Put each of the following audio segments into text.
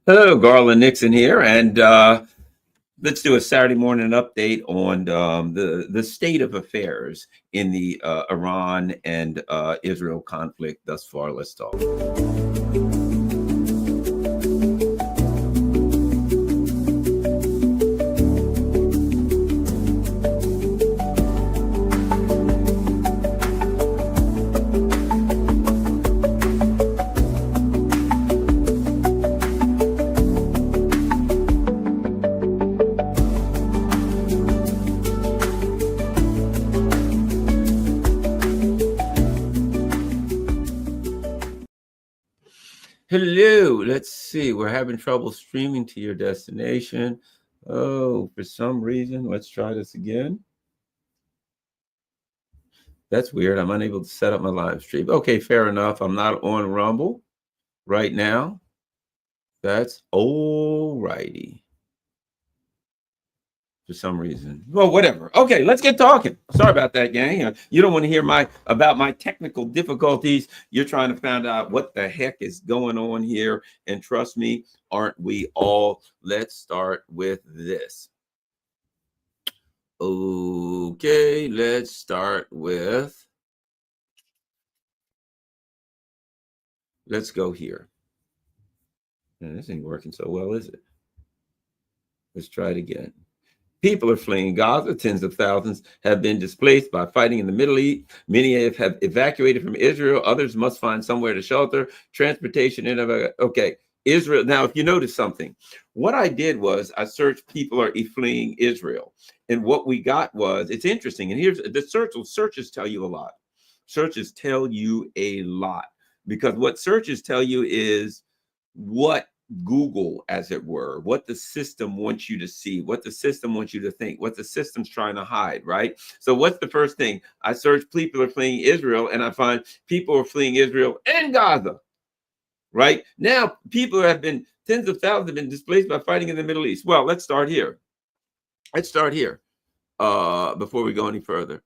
Hello, Garland Nixon here, and let's do a Saturday morning update on the state of affairs in the Iran and Israel conflict thus far. Let's talk. Hello, let's see. We're having trouble streaming to your destination. Oh, for some reason, let's try this again. That's weird. I'm unable to set up my live stream. Okay, fair enough. I'm not on Rumble right now. That's all righty. For some reason. Well, whatever. Okay, let's get talking. Sorry about that, gang. You don't want to hear about my technical difficulties. You're trying to find out what the heck is going on here. And trust me, aren't we all? Let's start with this. Okay, let's start with. Let's go here. Man, this ain't working so well, is it? Let's try it again. People are fleeing Gaza. Tens of thousands have been displaced by fighting in the Middle East. Many have evacuated from Israel. Others must find somewhere to shelter. Transportation. Okay, Israel. Now, if you notice something, what I did was I searched people are fleeing Israel. And what we got was, it's interesting. And here's the searches tell you a lot. Searches tell you a lot. Because what searches tell you is what Google, as it were, what the system wants you to see, what the system wants you to think, what the system's trying to hide, right? So what's the first thing? I search people are fleeing Israel, and I find people are fleeing Israel and Gaza, right? Now, people have been, tens of thousands have been displaced by fighting in the Middle East. Well, let's start here. Before we go any further.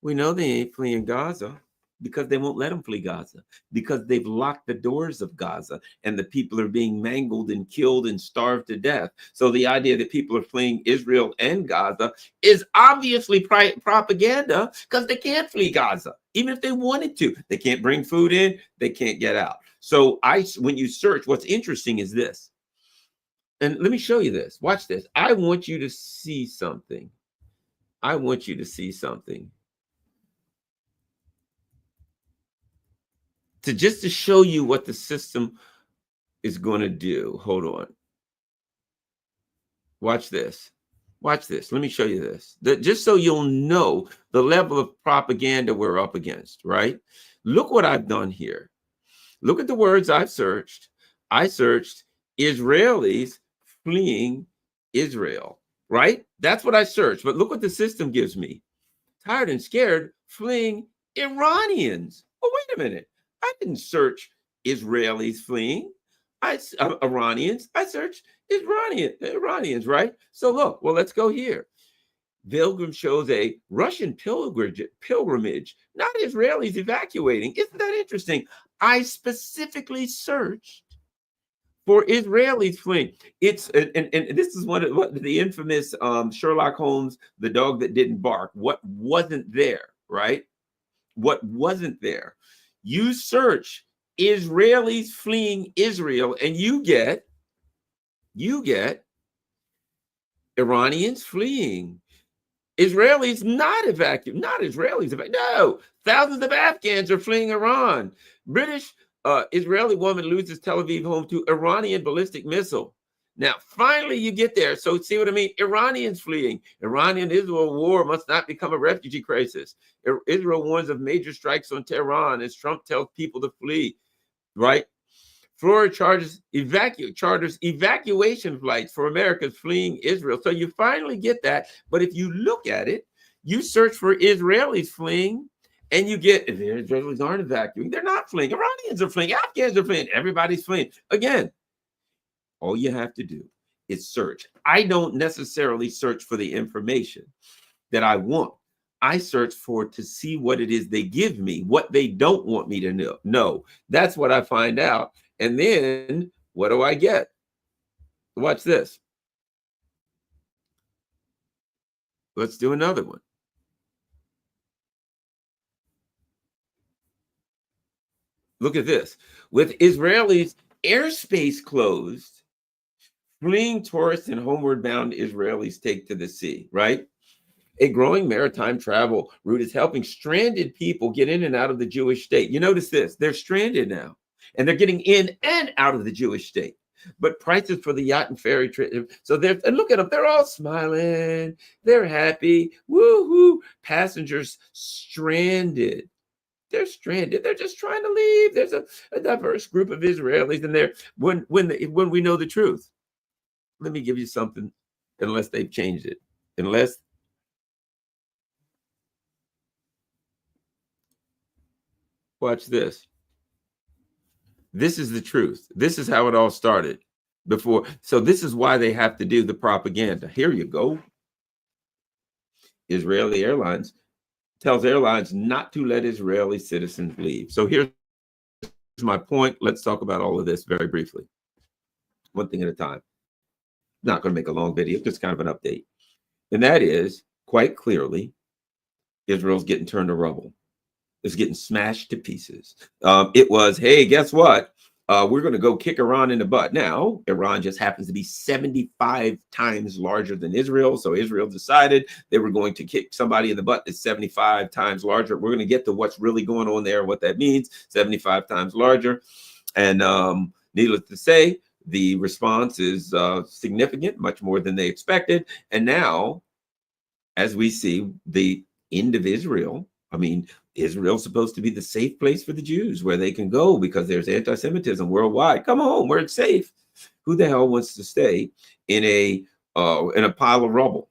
We know they ain't fleeing Gaza because they won't let them flee Gaza, because they've locked the doors of Gaza and the people are being mangled and killed and starved to death. So the idea that people are fleeing Israel and Gaza is obviously propaganda, because they can't flee Gaza. Even if they wanted to, they can't bring food in, they can't get out. So when you search, what's interesting is this. And let me show you this. Watch this. I want you to see something. I want you to see something. To show you what the system is going to do. Hold on. Watch this. Watch this. Let me show you this. Just so you'll know the level of propaganda we're up against, right? Look what I've done here. Look at the words I've searched. I searched Israelis fleeing Israel, right? That's what I searched. But look what the system gives me. Tired and scared, fleeing Iranians. Oh, wait a minute. I didn't search Israelis fleeing. Iranians. I searched Iranians, right? So look, well, let's go here. Pilgrim shows a Russian pilgrimage, not Israelis evacuating. Isn't that interesting? I specifically searched for Israelis fleeing. It's and this is one of the infamous Sherlock Holmes, the dog that didn't bark. What wasn't there, right? What wasn't there? You search Israelis fleeing Israel, and you get Iranians fleeing. Israelis not evacuating, not Israelis. No, thousands of Afghans are fleeing Iran. British Israeli woman loses Tel Aviv home to Iranian ballistic missile. Now, finally, you get there. So, see what I mean? Iranians fleeing. Iranian-Israel war must not become a refugee crisis. Israel warns of major strikes on Tehran as Trump tells people to flee, right? Florida charters evacuation flights for Americans fleeing Israel. So you finally get that. But if you look at it, you search for Israelis fleeing, and you get, if the Israelis aren't evacuating, they're not fleeing. Iranians are fleeing. Afghans are fleeing. Everybody's fleeing. Again, all you have to do is search. I don't necessarily search for the information that I want. I search for to see what it is they give me, what they don't want me to know. That's what I find out. And then what do I get? Watch this. Let's do another one. Look at this. With Israelis' airspace closed, fleeing tourists and homeward bound Israelis take to the sea, right? A growing maritime travel route is helping stranded people get in and out of the Jewish state. You notice this, they're stranded now, and they're getting in and out of the Jewish state. But prices for the yacht and ferry trip, so they're, and look at them, they're all smiling, they're happy, woohoo. Passengers stranded. They're stranded. They're just trying to leave. There's a diverse group of Israelis, and they're when we know the truth. Let me give you something, unless they've changed it. Unless watch this. This is the truth. This is how it all started before. So this is why they have to do the propaganda. Here you go. Israeli Airlines tells airlines not to let Israeli citizens leave. So here's my point. Let's talk about all of this very briefly. One thing at a time. Not going to make a long video, just kind of an update. And that is, quite clearly, Israel's getting turned to rubble. It's getting smashed to pieces. It was, hey, guess what? We're going to go kick Iran in the butt. Now, Iran just happens to be 75 times larger than Israel. So Israel decided they were going to kick somebody in the butt that's 75 times larger. We're going to get to what's really going on there, what that means, 75 times larger. And needless to say, the response is significant, much more than they expected. And now, as we see the end of Israel, I mean, Israel's supposed to be the safe place for the Jews where they can go because there's anti-Semitism worldwide. Come on, where it's safe. Who the hell wants to stay in a pile of rubble?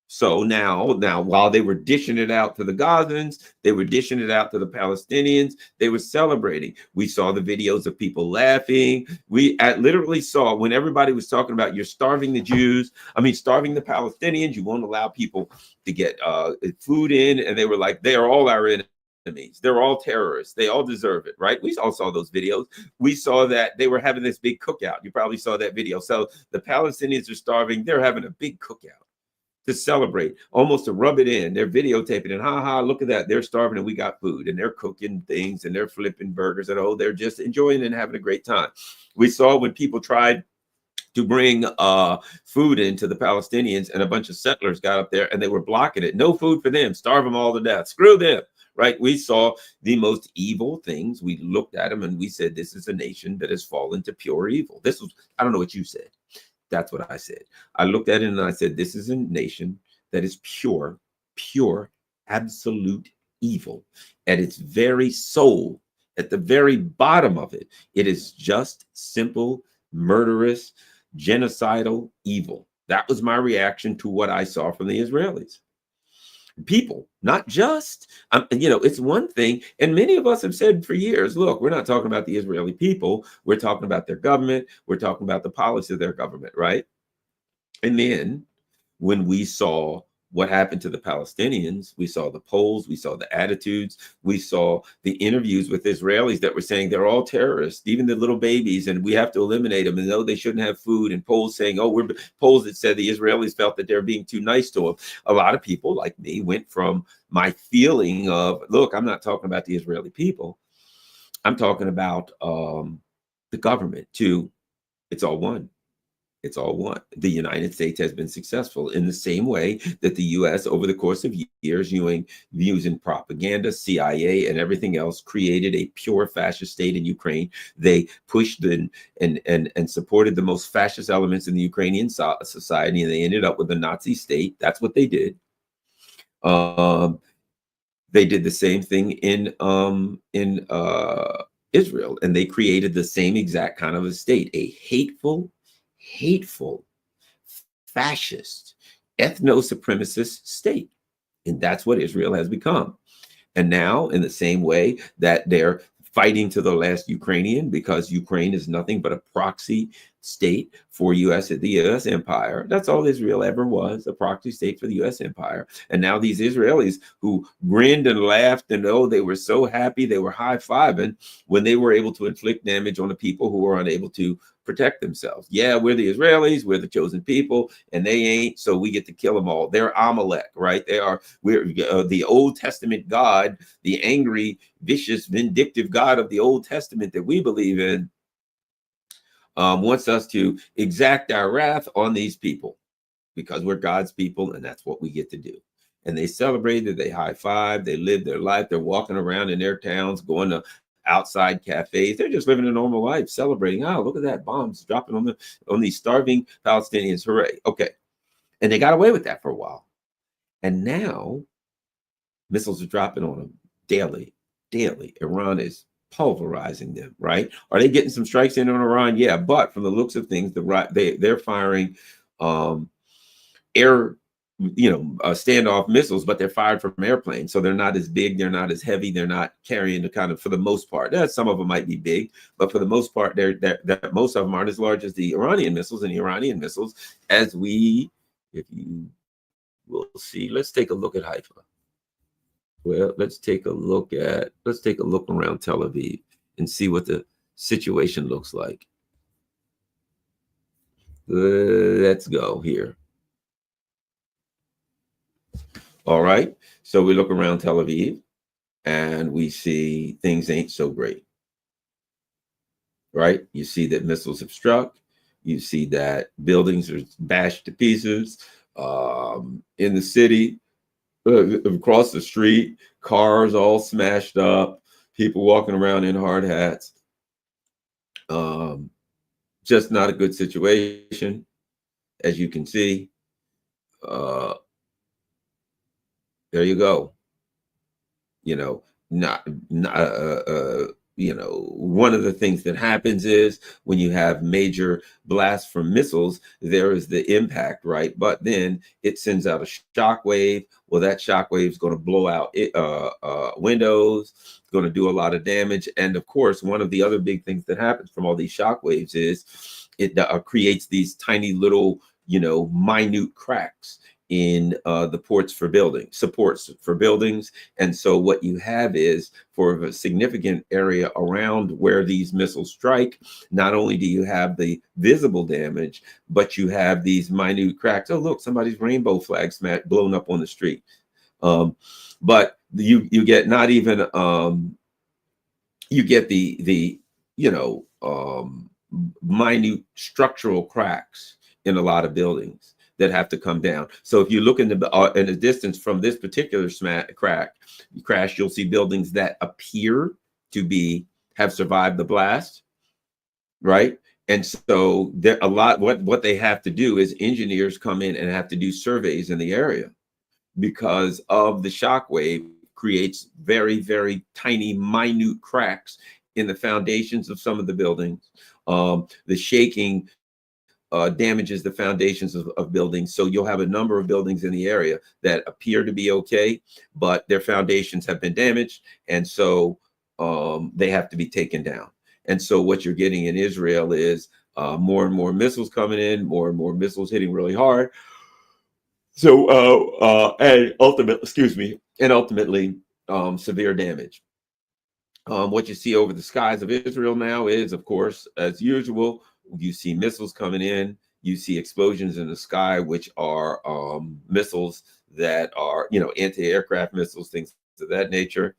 So now, while they were dishing it out to the Gazans, they were dishing it out to the Palestinians. They were celebrating. We saw the videos of people laughing. We literally saw when everybody was talking about you're starving the Jews. I mean, starving the Palestinians. You won't allow people to get food in, and they were like, they are all our enemies. They're all terrorists. They all deserve it, right? We all saw those videos. We saw that they were having this big cookout. You probably saw that video. So the Palestinians are starving. They're having a big cookout to celebrate, almost to rub it in. They're videotaping and look at that. They're starving and we got food, and they're cooking things and they're flipping burgers and they're just enjoying and having a great time. We saw when people tried to bring food into the Palestinians and a bunch of settlers got up there and they were blocking it. No food for them. Starve them all to death. Screw them. Right? We saw the most evil things. We looked at them and we said, this is a nation that has fallen to pure evil. This was, I don't know what you said. That's what I said. I looked at it and I said, this is a nation that is pure, absolute evil. At its very soul, at the very bottom of it, it is just simple, murderous, genocidal evil. That was my reaction to what I saw from the Israelis. People, not just, it's one thing. And many of us have said for years, look, we're not talking about the Israeli people. We're talking about their government. We're talking about the policy of their government, right? And then when we saw what happened to the Palestinians, we saw the polls, we saw the attitudes, we saw the interviews with Israelis that were saying they're all terrorists, even the little babies, and we have to eliminate them, and no, they shouldn't have food, and polls saying, polls that said the Israelis felt that they're being too nice to them. A lot of people like me went from my feeling of, look, I'm not talking about the Israeli people, I'm talking about the government, to it's all one. It's all one. The United States has been successful in the same way that the U.S. over the course of years, using propaganda, CIA, and everything else, created a pure fascist state in Ukraine. They pushed and supported the most fascist elements in the Ukrainian society, and they ended up with a Nazi state. That's what they did. They did the same thing in Israel, and they created the same exact kind of a state, a hateful, fascist, ethno-supremacist state. And that's what Israel has become. And now, in the same way that they're fighting to the last Ukrainian, because Ukraine is nothing but a proxy state for the U.S. empire. That's all Israel ever was, a proxy state for the U.S. empire. And now these Israelis who grinned and laughed and they were so happy, they were high-fiving when they were able to inflict damage on the people who were unable to protect themselves. Yeah, we're the Israelis, we're the chosen people, and they ain't, so we get to kill them all. They're Amalek, right? We're the Old Testament God, the angry, vicious, vindictive God of the Old Testament that we believe in, wants us to exact our wrath on these people because we're God's people, and that's what we get to do. And they celebrated, they high-fived, they lived their life, they're walking around in their towns, going to outside cafes. They're just living a normal life, celebrating. Oh, look at that, bombs dropping on these starving Palestinians. Hooray. Okay. And they got away with that for a while. And now missiles are dropping on them daily. Iran is pulverizing them, right? Are they getting some strikes in on Iran? Yeah, but from the looks of things, they're firing air, standoff missiles, but they're fired from airplanes. So they're not as big, they're not as heavy, they're not carrying the kind of, for the most part, some of them might be big, but for the most part, most of them aren't as large as the Iranian missiles. And the Iranian missiles, if you will see, let's take a look at Haifa. Well, let's take a look around Tel Aviv and see what the situation looks like. Let's go here. All right. So we look around Tel Aviv and we see things ain't so great. Right? You see that missiles have struck. You see that buildings are bashed to pieces. In the city, across the street, cars all smashed up, people walking around in hard hats. Just not a good situation, as you can see. There you go. One of the things that happens is when you have major blasts from missiles, there is the impact, right? But then it sends out a shock wave. Well, that shock wave is going to blow out windows, going to do a lot of damage. And of course, one of the other big things that happens from all these shock waves is it creates these tiny little, minute cracks in the supports for buildings. And so what you have is, for a significant area around where these missiles strike, not only do you have the visible damage, but you have these minute cracks. Oh, look, somebody's rainbow flag blown up on the street. But you get not even you get the minute structural cracks in a lot of buildings that have to come down. So if you look in the distance from this particular crash, you'll see buildings that appear to have survived the blast, right? And so there a lot. What they have to do is engineers come in and have to do surveys in the area because of the shock wave creates very, very tiny, minute cracks in the foundations of some of the buildings. The shaking damages the foundations of buildings. So you'll have a number of buildings in the area that appear to be okay, but their foundations have been damaged. And so they have to be taken down. And so what you're getting in Israel is more and more missiles coming in, more and more missiles hitting really hard. So, and ultimately, severe damage. What you see over the skies of Israel now is, of course, as usual, you see missiles coming in, you see explosions in the sky, which are missiles that are, anti-aircraft missiles, things of that nature.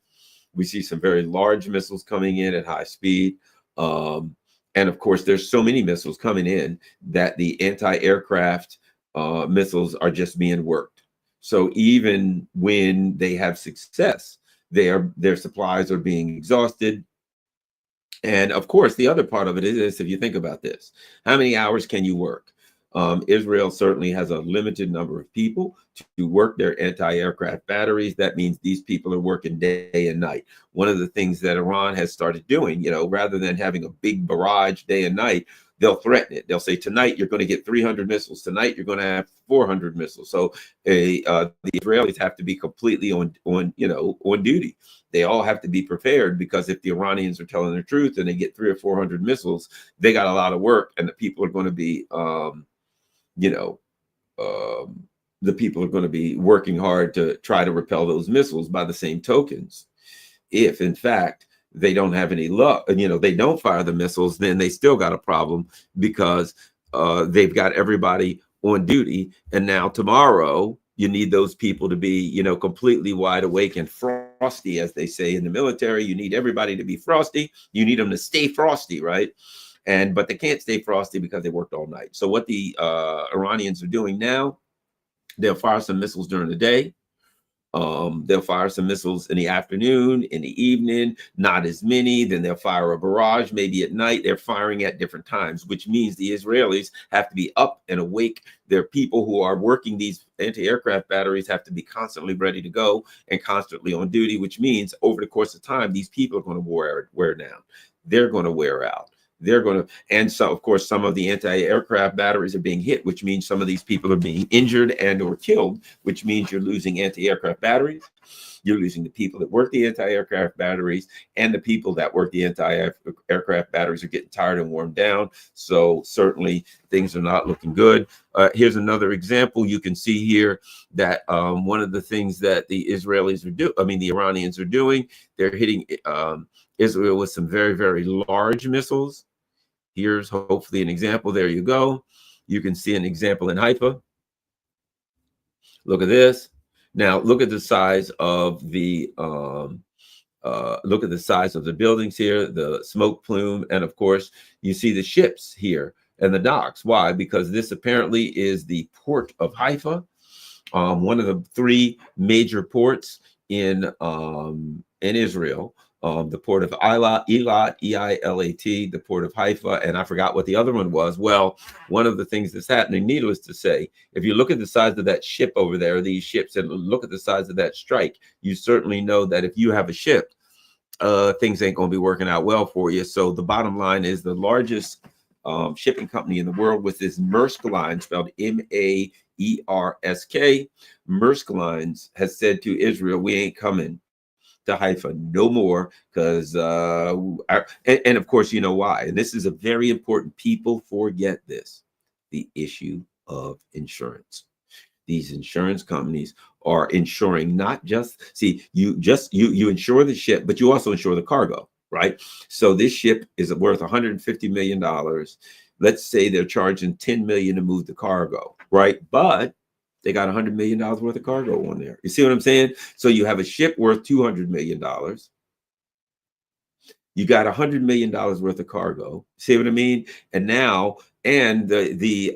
We see some very large missiles coming in at high speed. And of course, there's so many missiles coming in that the anti-aircraft missiles are just being worked. So even when they have success, their supplies are being exhausted. And of course, the other part of it is, if you think about this, how many hours can you work? Israel certainly has a limited number of people to work their anti-aircraft batteries. That means these people are working day and night. One of the things that Iran has started doing, rather than having a big barrage day and night, they'll threaten it. They'll say, tonight you're going to get 300 missiles. Tonight you're going to have 400 missiles. So the Israelis have to be completely on duty. They all have to be prepared, because if the Iranians are telling the truth and they get 300 or 400 missiles, they got a lot of work, and the people are going to be, the people are going to be working hard to try to repel those missiles. By the same tokens, if in fact they don't have any luck, and they don't fire the missiles, then they still got a problem because they've got everybody on duty. And now tomorrow, you need those people to be, completely wide awake and frosty, as they say in the military. You need everybody to be frosty. You need them to stay frosty, right? But they can't stay frosty because they worked all night. So what the Iranians are doing now, they'll fire some missiles during the day. They'll fire some missiles in the afternoon, in the evening, not as many. Then they'll fire a barrage maybe at night. They're firing at different times, which means the Israelis have to be up and awake. Their people who are working these anti-aircraft batteries have to be constantly ready to go and constantly on duty, which means over the course of time, these people are going to wear down. They're going to wear out. And so, of course, some of the anti-aircraft batteries are being hit, which means some of these people are being injured and or killed, which means you're losing anti-aircraft batteries. You're losing the people that work the anti-aircraft batteries, and the people that work the anti-aircraft batteries are getting tired and worn down. So certainly things are not looking good. Here's another example. You can see here that one of the things that the Iranians are doing, they're hitting Israel with some very, very large missiles. Here's hopefully an example. There you go. You can see an example in Haifa. Look at this. Now look at the size of the buildings here, the smoke plume, and of course you see the ships here and the docks. Why? Because this apparently is the port of Haifa, one of the three major ports in Israel. The port of Eilat, E-I-L-A-T, the port of Haifa, and I forgot what the other one was. Well, one of the things that's happening, needless to say, if you look at the size of that ship over there, these ships, and look at the size of that strike, you certainly know that if you have a ship, things ain't going to be working out well for you. So the bottom line is the largest shipping company in the world with this Maersk Line, spelled M-A-E-R-S-K, Maersk Lines, has said to Israel, we ain't coming to Haifa no more, because and of course you know why. And this is a very important, people forget this, the issue of insurance. These insurance companies are insuring not just, you insure the ship, but you also insure the cargo, right? So this ship is worth $150 million. Let's say they're charging $10 million to move the cargo, right? But they got $100 million worth of cargo on there. You see what I'm saying? So you have a ship worth $200 million. You got $100 million worth of cargo. See what I mean? And now, and the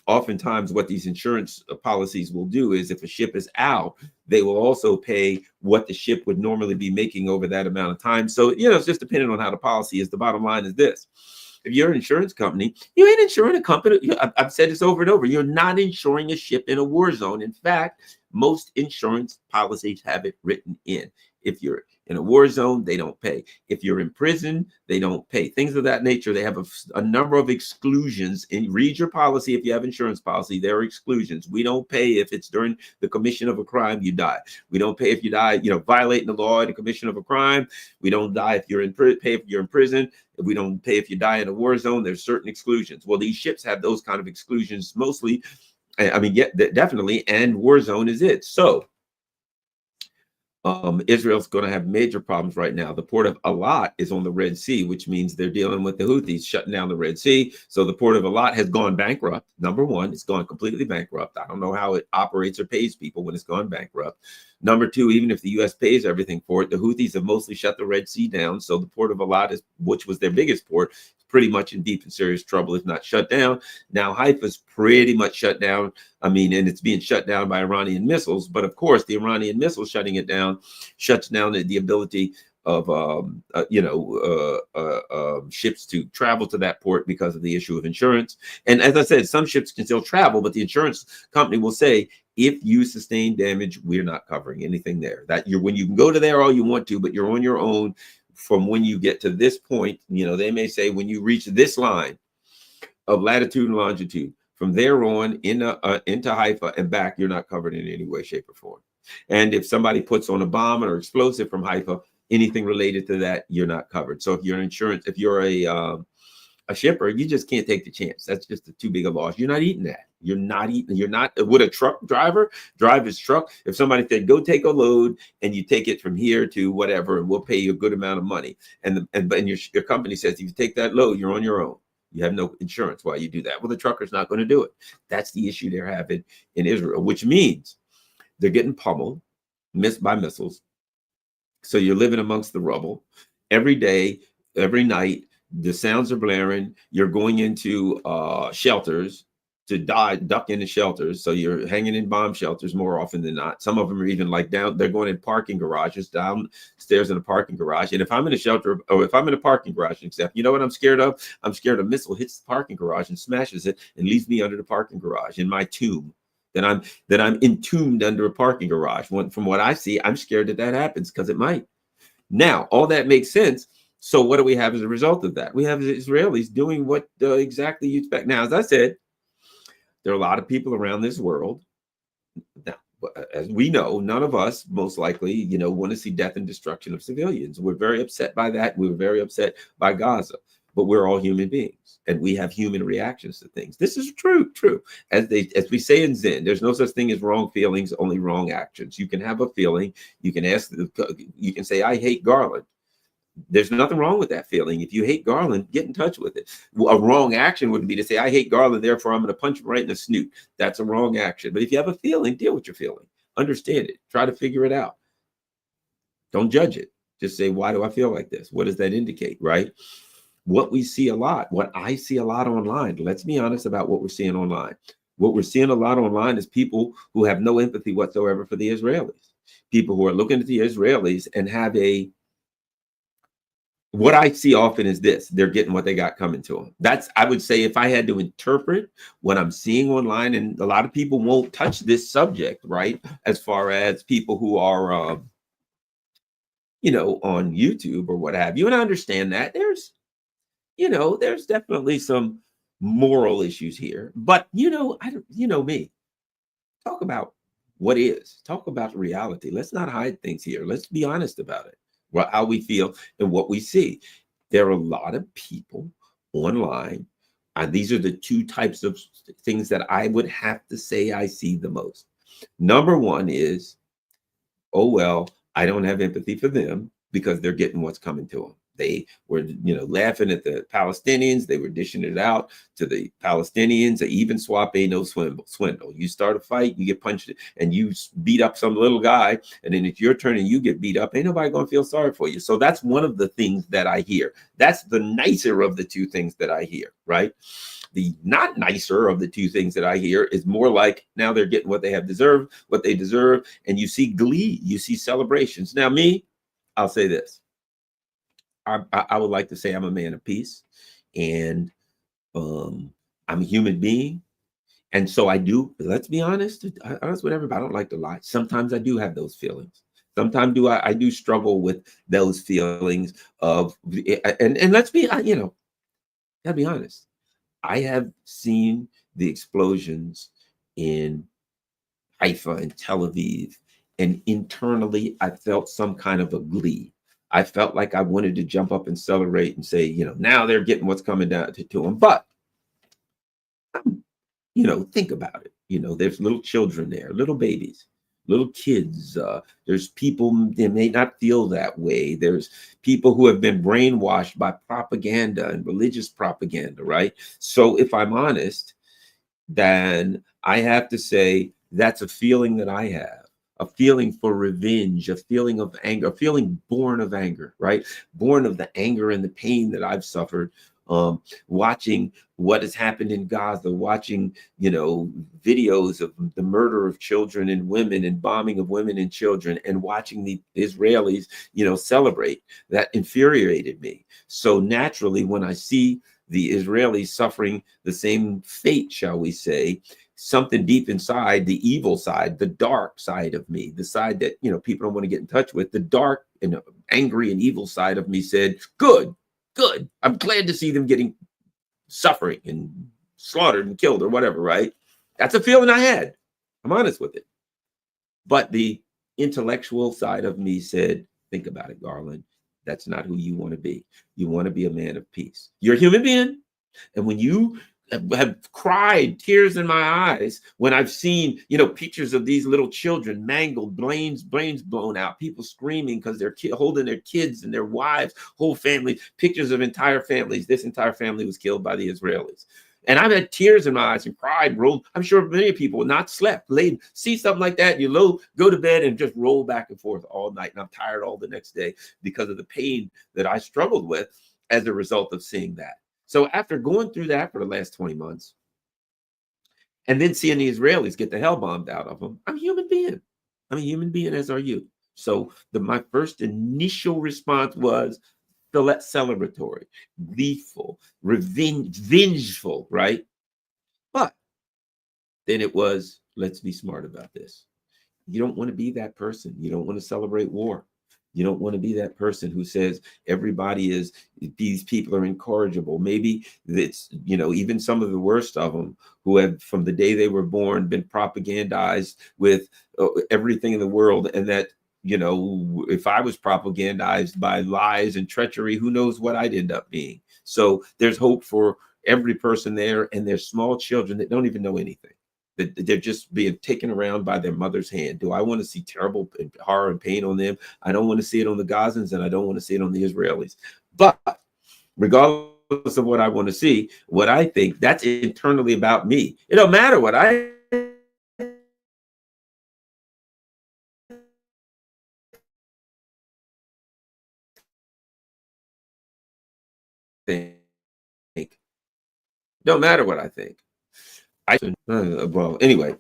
oftentimes what these insurance policies will do is, if a ship is out, they will also pay what the ship would normally be making over that amount of time. So, it's just depending on how the policy is. The bottom line is this. If you're an insurance company, you ain't insuring a company. I've said this over and over. You're not insuring a ship in a war zone. In fact, most insurance policies have it written in. If you're in a war zone, they don't pay. If you're in prison, they don't pay. Things of that nature. They have a number of exclusions. And read your policy if you have insurance policy. There are exclusions. We don't pay if it's during the commission of a crime, you die. We don't pay if you die, violating the law in the commission of a crime. We don't die if you're pay if you're in prison. We don't pay if you die in a war zone. There's certain exclusions. Well, these ships have those kind of exclusions mostly. Definitely. And war zone is it. So Israel's going to have major problems right now. The port of Eilat is on the Red Sea, which means they're dealing with the Houthis shutting down the Red Sea. So the port of Eilat has gone bankrupt. Number one, it's gone completely bankrupt. I don't know how it operates or pays people when it's gone bankrupt. Number two, even if the U.S. pays everything for it, the Houthis have mostly shut the Red Sea down. So the port of Eilat, which was their biggest port, pretty much in deep and serious trouble, if not shut down. Now Haifa's pretty much shut down. And it's being shut down by Iranian missiles. But of course, the Iranian missiles shutting it down shuts down the ability of ships to travel to that port because of the issue of insurance. And as I said, some ships can still travel, but the insurance company will say, if you sustain damage, we're not covering anything there. When you can go to there all you want to, but you're on your own. From when you get to this point, they may say when you reach this line of latitude and longitude, from there on into Haifa and back, you're not covered in any way, shape, or form. And if somebody puts on a bomb or explosive from Haifa, anything related to that, you're not covered. So if you're an insurance, if you're a a shipper, you just can't take the chance. That's just too big a loss. You're not eating that. You're not eating. You're not. Would a truck driver drive his truck? If somebody said, go take a load and you take it from here to whatever, and we'll pay you a good amount of money. And your company says, if you take that load, you're on your own. You have no insurance while you do that. Well, the trucker's not going to do it. That's the issue they're having in Israel, which means they're getting pummeled, missed by missiles. So you're living amongst the rubble every day, every night. The sounds are blaring. You're going into shelters to duck into shelters. So you're hanging in bomb shelters more often than not. Some of them are even like down, they're going in parking garages, downstairs in a parking garage. And if I'm in a shelter, or if I'm in a parking garage, except, you know what I'm scared of? I'm scared a missile hits the parking garage and smashes it and leaves me under the parking garage in my tomb. That I'm entombed under a parking garage. From what I see, I'm scared that happens, because it might. Now, all that makes sense. So what do we have as a result of that? We have Israelis doing what exactly you expect. Now, as I said, there are a lot of people around this world. Now, as we know, none of us, most likely, want to see death and destruction of civilians. We're very upset by that. We were very upset by Gaza. But we're all human beings, and we have human reactions to things. This is true. As we say in Zen, there's no such thing as wrong feelings, only wrong actions. You can have a feeling. You can say, I hate Garland. There's nothing wrong with that feeling. If you hate Garland, get in touch with it. A wrong action would be to say, I hate Garland, therefore I'm going to punch him right in the snoot. That's a wrong action. But if you have a feeling, deal with your feeling. Understand it. Try to figure it out. Don't judge it. Just say, why do I feel like this? What does that indicate, right? What I see a lot online, let's be honest about what we're seeing online. What we're seeing a lot online is people who have no empathy whatsoever for the Israelis. People who are looking at the Israelis and have what I see often is this: they're getting what they got coming to them. That's, I would say, if I had to interpret what I'm seeing online, and a lot of people won't touch this subject, right? As far as people who are, on YouTube or what have you. And I understand that there's definitely some moral issues here, but me, talk about what is, talk about reality. Let's not hide things here. Let's be honest about it. Well, how we feel and what we see. There are a lot of people online, and these are the two types of things that I would have to say I see the most. Number one is, oh, well, I don't have empathy for them because they're getting what's coming to them. They were, laughing at the Palestinians. They were dishing it out to the Palestinians. An even swap ain't no swindle. You start a fight, you get punched, and you beat up some little guy, and then it's your turn and you get beat up. Ain't nobody gonna feel sorry for you. So that's one of the things that I hear. That's the nicer of the two things that I hear, right? The not nicer of the two things that I hear is more like, now they're getting what they deserve, and you see glee, you see celebrations. Now, me, I'll say this. I would like to say I'm a man of peace, and I'm a human being. And so I do, let's be honest with everybody. I don't like to lie. Sometimes I do have those feelings. Sometimes I do struggle with those feelings of, and let's be, gotta be honest. I have seen the explosions in Haifa and Tel Aviv, and internally I felt some kind of a glee. I felt like I wanted to jump up and celebrate and say, now they're getting what's coming down to them. But, think about it. There's little children there, little babies, little kids. There's people that may not feel that way. There's people who have been brainwashed by propaganda and religious propaganda, right? So if I'm honest, then I have to say that's a feeling that I have. A feeling for revenge, a feeling of anger, a feeling born of anger, right? Born of the anger and the pain that I've suffered, watching what has happened in Gaza, watching, videos of the murder of children and women and bombing of women and children, and watching the Israelis, celebrate. That infuriated me. So naturally, when I see the Israelis suffering the same fate, shall we say, something deep inside, the evil side, the dark side of me, the side that, people don't want to get in touch with, the dark and angry and evil side of me said, good. I'm glad to see them getting suffering and slaughtered and killed or whatever, right? That's a feeling I had. I'm honest with it. But the intellectual side of me said, think about it, Garland. That's not who you want to be. You want to be a man of peace. You're a human being. And when you have cried tears in my eyes when I've seen, pictures of these little children mangled, brains blown out, people screaming because they're holding their kids and their wives, whole families, pictures of entire families. This entire family was killed by the Israelis. And I've had tears in my eyes and cried, rolled. I'm sure many people not slept, laid, see something like that, go to bed and just roll back and forth all night. And I'm tired all the next day because of the pain that I struggled with as a result of seeing that. So after going through that for the last 20 months, and then seeing the Israelis get the hell bombed out of them, I'm a human being. I'm a human being, as are you. So my first initial response was celebratory, gleeful, vengeful, right? But then it was, let's be smart about this. You don't want to be that person. You don't want to celebrate war. You don't want to be that person who says these people are incorrigible. Maybe it's, even some of the worst of them who have from the day they were born been propagandized with everything in the world. And that, if I was propagandized by lies and treachery, who knows what I'd end up being. So there's hope for every person there, and there's small children that don't even know anything. They're just being taken around by their mother's hand. Do I want to see terrible horror and pain on them? I don't want to see it on the Gazans, and I don't want to see it on the Israelis. But regardless of what I want to see, what I think, that's internally about me. It don't matter what I think. Don't matter what I think. Well, anyway,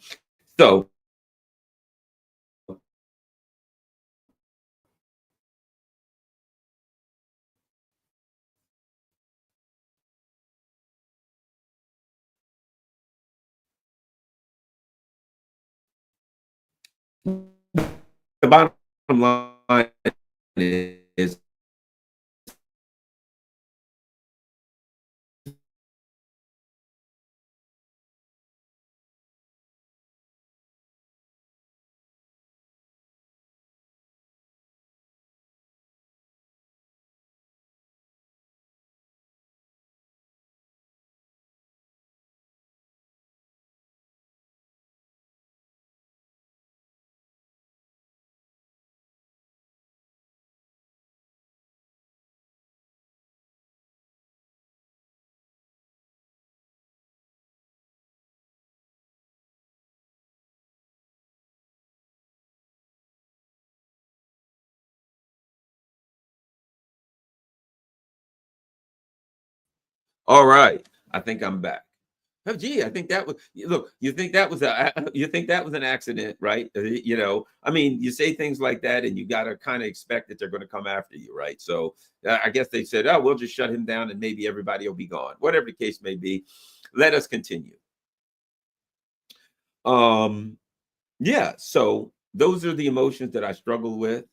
so the bottom line is all right. I think I'm back. Oh, gee, I think that was look. You think that was an accident, right? I mean, you say things like that, and you got to kind of expect that they're going to come after you, right? So I guess they said, "Oh, we'll just shut him down, and maybe everybody will be gone." Whatever the case may be, let us continue. Yeah. So those are the emotions that I struggle with.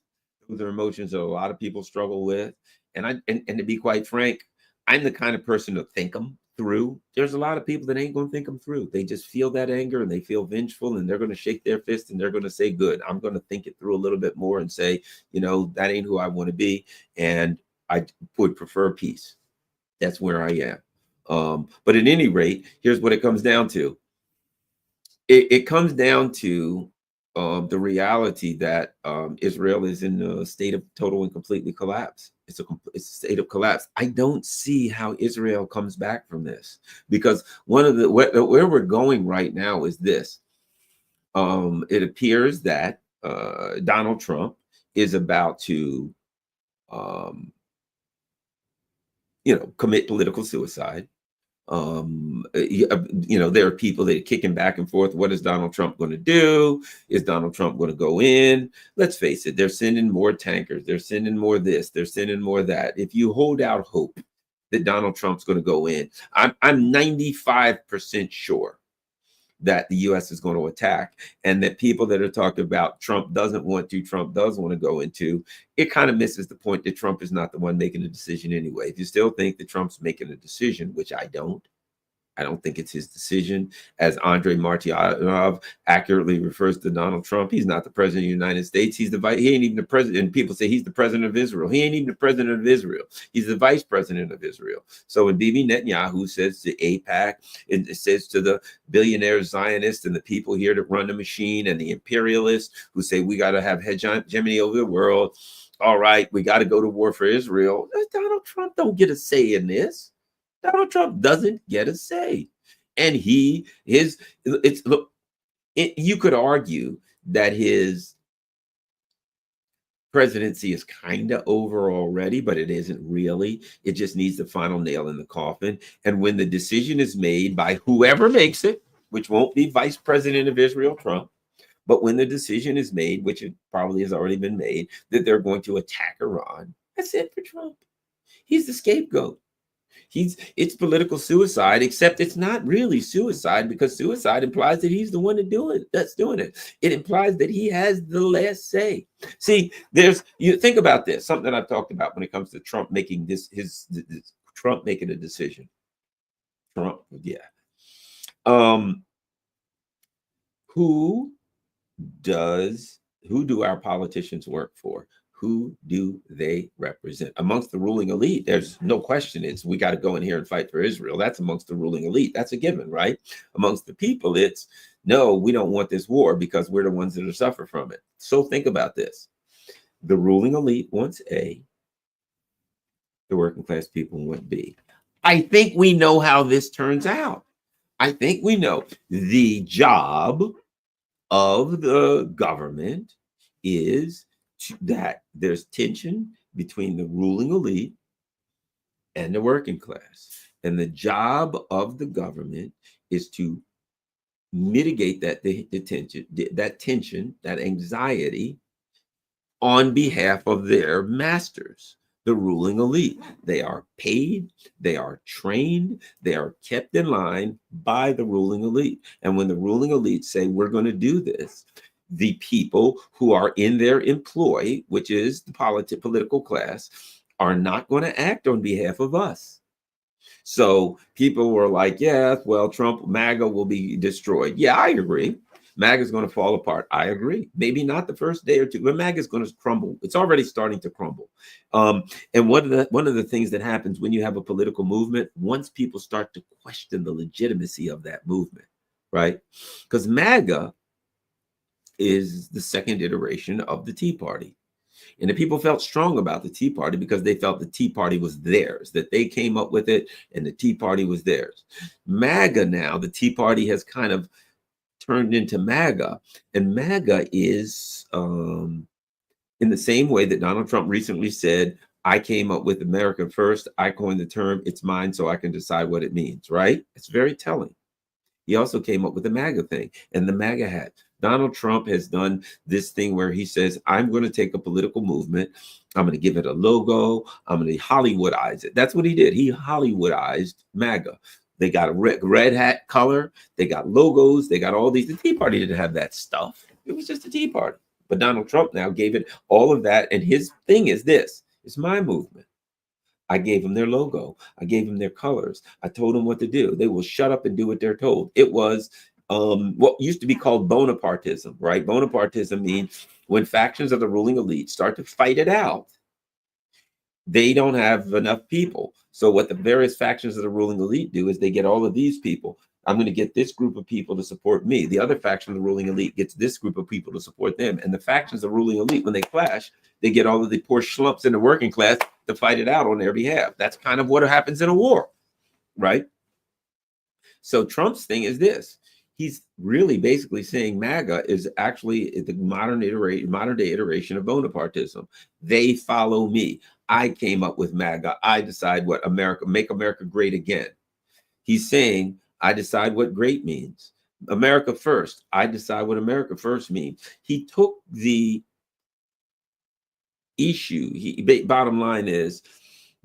Those are emotions that a lot of people struggle with, and to be quite frank, I'm the kind of person to think them through. There's a lot of people that ain't going to think them through. They just feel that anger and they feel vengeful, and they're going to shake their fist and they're going to say, good, I'm going to think it through a little bit more and say, that ain't who I want to be. And I would prefer peace. That's where I am. But at any rate, here's what it comes down to. It comes down to the reality that Israel is in a state of total and completely collapse. It's a state of collapse. I don't see how Israel comes back from this, because one of the where we're going right now is this. It appears that Donald Trump is about to, um, commit political suicide. There are people that are kicking back and forth. What is Donald Trump going to do? Is Donald Trump going to go in? Let's face it, they're sending more tankers, they're sending more this, they're sending more that. If you hold out hope that Donald Trump's going to go in, I'm 95% sure that the US is going to attack, and that people that are talking about Trump doesn't want to, Trump does want to go into, it kind of misses the point that Trump is not the one making the decision anyway. If you still think that Trump's making a decision, which I don't, I don't think it's his decision. As Andrei Martyanov accurately refers to Donald Trump, he's not the president of the United States. He's the vice. He ain't even the president. And people say he's the president of Israel. He ain't even the president of Israel. He's the vice president of Israel. So when Bibi Netanyahu says to AIPAC, it says to the billionaire Zionists and the people here that run the machine and the imperialists who say we got to have hegemony over the world. All right, we got to go to war for Israel. Donald Trump don't get a say in this. Donald Trump doesn't get a say. And you could argue that his presidency is kind of over already, but it isn't really. It just needs the final nail in the coffin. And when the decision is made by whoever makes it, which won't be Vice President of Israel, Trump, but when the decision is made, which it probably has already been made, that they're going to attack Iran, that's it for Trump. He's the scapegoat. It's political suicide, except it's not really suicide, because suicide implies that he's the one that's doing it. It implies that he has the last say. See, you think about this, something that I've talked about when it comes to Trump making Trump making a decision. Trump, yeah. Who do our politicians work for? Who do they represent? Amongst the ruling elite, there's no question we got to go in here and fight for Israel. That's amongst the ruling elite. That's a given, right? Amongst the people, it's no, we don't want this war because we're the ones that are suffer from it. So think about this. The ruling elite wants A, the working class people want B. I think we know how this turns out. I think we know the job of the government is that there's tension between the ruling elite and the working class. And the job of the government is to mitigate that tension, that anxiety on behalf of their masters, the ruling elite. They are paid, they are trained, they are kept in line by the ruling elite. And when the ruling elite say, we're going to do this, the people who are in their employ, which is the political class, are not going to act on behalf of us. So people were like, yeah, well, MAGA will be destroyed. Yeah, I agree. MAGA is going to fall apart. I agree. Maybe not the first day or two, but MAGA is going to crumble. It's already starting to crumble. And one of the things that happens when you have a political movement, once people start to question the legitimacy of that movement, right? Because MAGA is the second iteration of the Tea Party. And the people felt strong about the Tea Party because they felt the Tea Party was theirs, that they came up with it and the Tea Party was theirs. MAGA now, the Tea Party has kind of turned into MAGA, and MAGA is in the same way that Donald Trump recently said, I came up with America First, I coined the term, it's mine so I can decide what it means, right? It's very telling. He also came up with the MAGA thing and the MAGA hat. Donald Trump has done this thing where he says, I'm going to take a political movement, I'm going to give it a logo, I'm going to Hollywoodize it. That's what he did. He Hollywoodized MAGA. They got a red hat color, they got logos, they got all these. The Tea Party didn't have that stuff. It was just a Tea Party. But Donald Trump now gave it all of that. And his thing is this, it's my movement. I gave them their logo. I gave them their colors. I told them what to do. They will shut up and do what they're told. It was what used to be called Bonapartism, right? Bonapartism means when factions of the ruling elite start to fight it out, they don't have enough people. So what the various factions of the ruling elite do is they get all of these people. I'm going to get this group of people to support me. The other faction of the ruling elite gets this group of people to support them. And the factions of the ruling elite, when they clash, they get all of the poor schlumps in the working class to fight it out on their behalf. That's kind of what happens in a war, right? So Trump's thing is this. He's really basically saying MAGA is actually the modern day iteration of Bonapartism. They follow me. I came up with MAGA. I decide what make America great again. He's saying, I decide what great means. America first. I decide what America first means. He took the issue. Bottom line is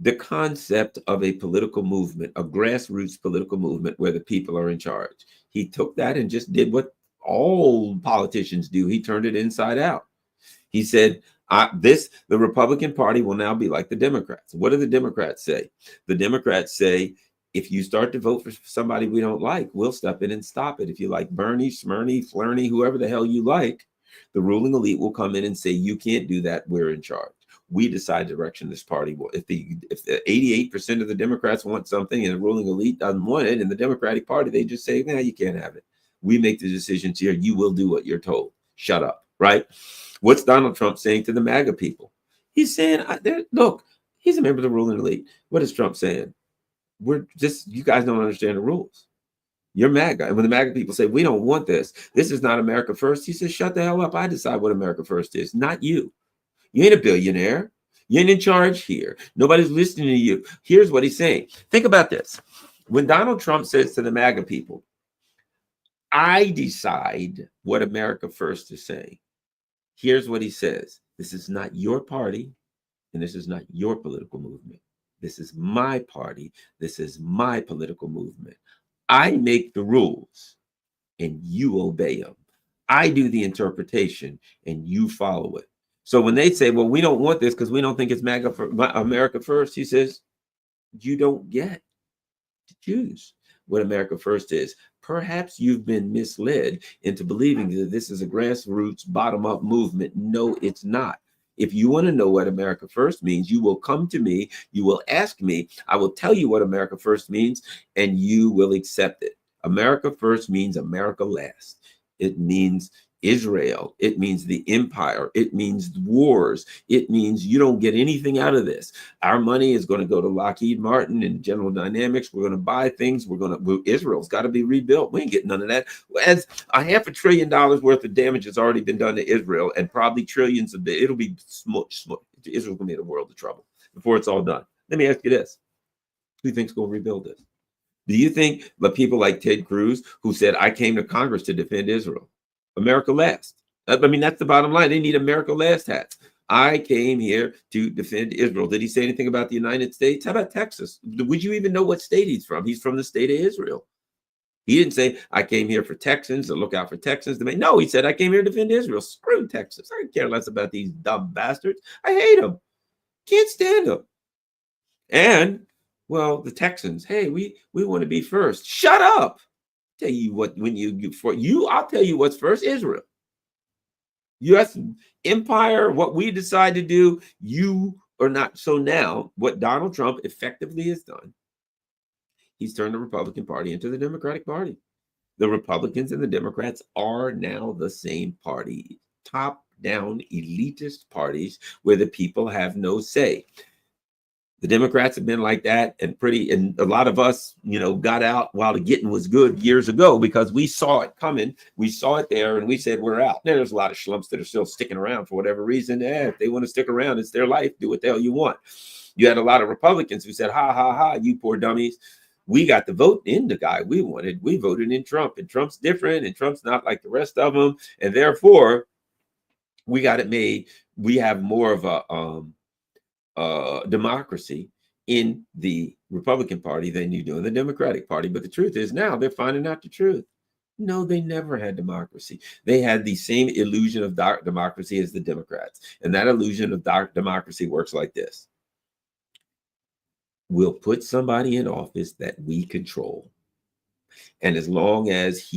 the concept of a political movement, a grassroots political movement where the people are in charge. He took that and just did what all politicians do. He turned it inside out. He said, the Republican Party will now be like the Democrats. What do the Democrats say? The Democrats say, If you start to vote for somebody we don't like, we'll step in and stop it. If you like Bernie, Smyrney, Flerney, whoever the hell you like, the ruling elite will come in and say, you can't do that. We're in charge. We decide the direction this party will. If the 88% of the Democrats want something and the ruling elite doesn't want it, and the Democratic Party, they just say, nah, you can't have it. We make the decisions here. You will do what you're told. Shut up, right? What's Donald Trump saying to the MAGA people? He's saying, look, he's a member of the ruling elite. What is Trump saying? You guys don't understand the rules. You're MAGA. And when the MAGA people say, we don't want this, this is not America first, he says, shut the hell up. I decide what America first is, not you. You ain't a billionaire. You ain't in charge here. Nobody's listening to you. Here's what he's saying. Think about this. When Donald Trump says to the MAGA people, I decide what America first is saying, here's what he says. This is not your party, and this is not your political movement. This is my party. This is my political movement. I make the rules, and you obey them. I do the interpretation, and you follow it. So when they say, well, we don't want this because we don't think it's America first, he says, you don't get to choose what America first is. Perhaps you've been misled into believing that this is a grassroots, bottom-up movement. No, it's not. If you want to know what America first means, you will come to me, you will ask me, I will tell you what America first means, and you will accept it. America first means America last. It means Israel. It means the empire. It means wars. It means you don't get anything out of this. Our money is going to go to Lockheed Martin and General Dynamics. We're going to buy things. Israel's got to be rebuilt. We ain't getting none of that. As $500 billion worth of damage has already been done to Israel, and probably trillions of it'll be smush. Israel's going to be in a world of trouble before it's all done. Let me ask you this. Who do you think's going to rebuild this? Do you think the people like Ted Cruz, who said, I came to Congress to defend Israel? America last. I mean, that's the bottom line. They need America last hats. I came here to defend Israel. Did he say anything about the United States? How about Texas? Would you even know what state he's from? He's from the state of Israel. He didn't say, I came here for Texans to look out for Texans. No, he said, I came here to defend Israel. Screw Texas. I care less about these dumb bastards. I hate them. Can't stand them. And, well, the Texans, hey, we want to be first. Shut up. Tell you what, I'll tell you what's first. Israel, U.S. empire, what we decide to do, you are not. So now what Donald Trump effectively has done, he's turned the Republican Party into the Democratic Party. The Republicans and the Democrats are now the same party, top-down elitist parties where the people have no say. The Democrats have been like that, and a lot of us, got out while the getting was good years ago because we saw it coming. We saw it there, and we said we're out. There's a lot of schlumps that are still sticking around for whatever reason. If they want to stick around, it's their life. Do what the hell you want. You had a lot of Republicans who said, ha, ha, ha, you poor dummies. We got the vote in the guy we wanted. We voted in Trump, and Trump's different, and Trump's not like the rest of them, and therefore we got it made. We have more of a democracy in the Republican Party than you do in the Democratic Party. But the truth is now they're finding out the truth. No, they never had democracy. They had the same illusion of democracy as the Democrats. And that illusion of democracy works like this. We'll put somebody in office that we control. And as long as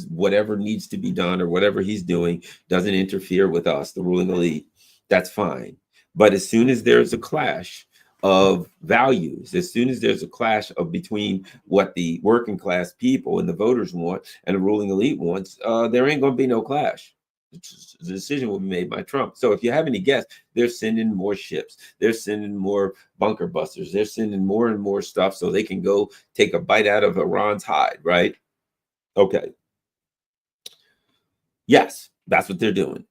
whatever needs to be done or whatever he's doing doesn't interfere with us, the ruling elite, that's fine. But as soon as there's a clash of values, as soon as there's a clash between what the working class people and the voters want and the ruling elite wants, there ain't going to be no clash. The decision will be made by Trump. So if you have any guess, they're sending more ships. They're sending more bunker busters. They're sending more and more stuff so they can go take a bite out of Iran's hide, right? Okay. Yes, that's what they're doing,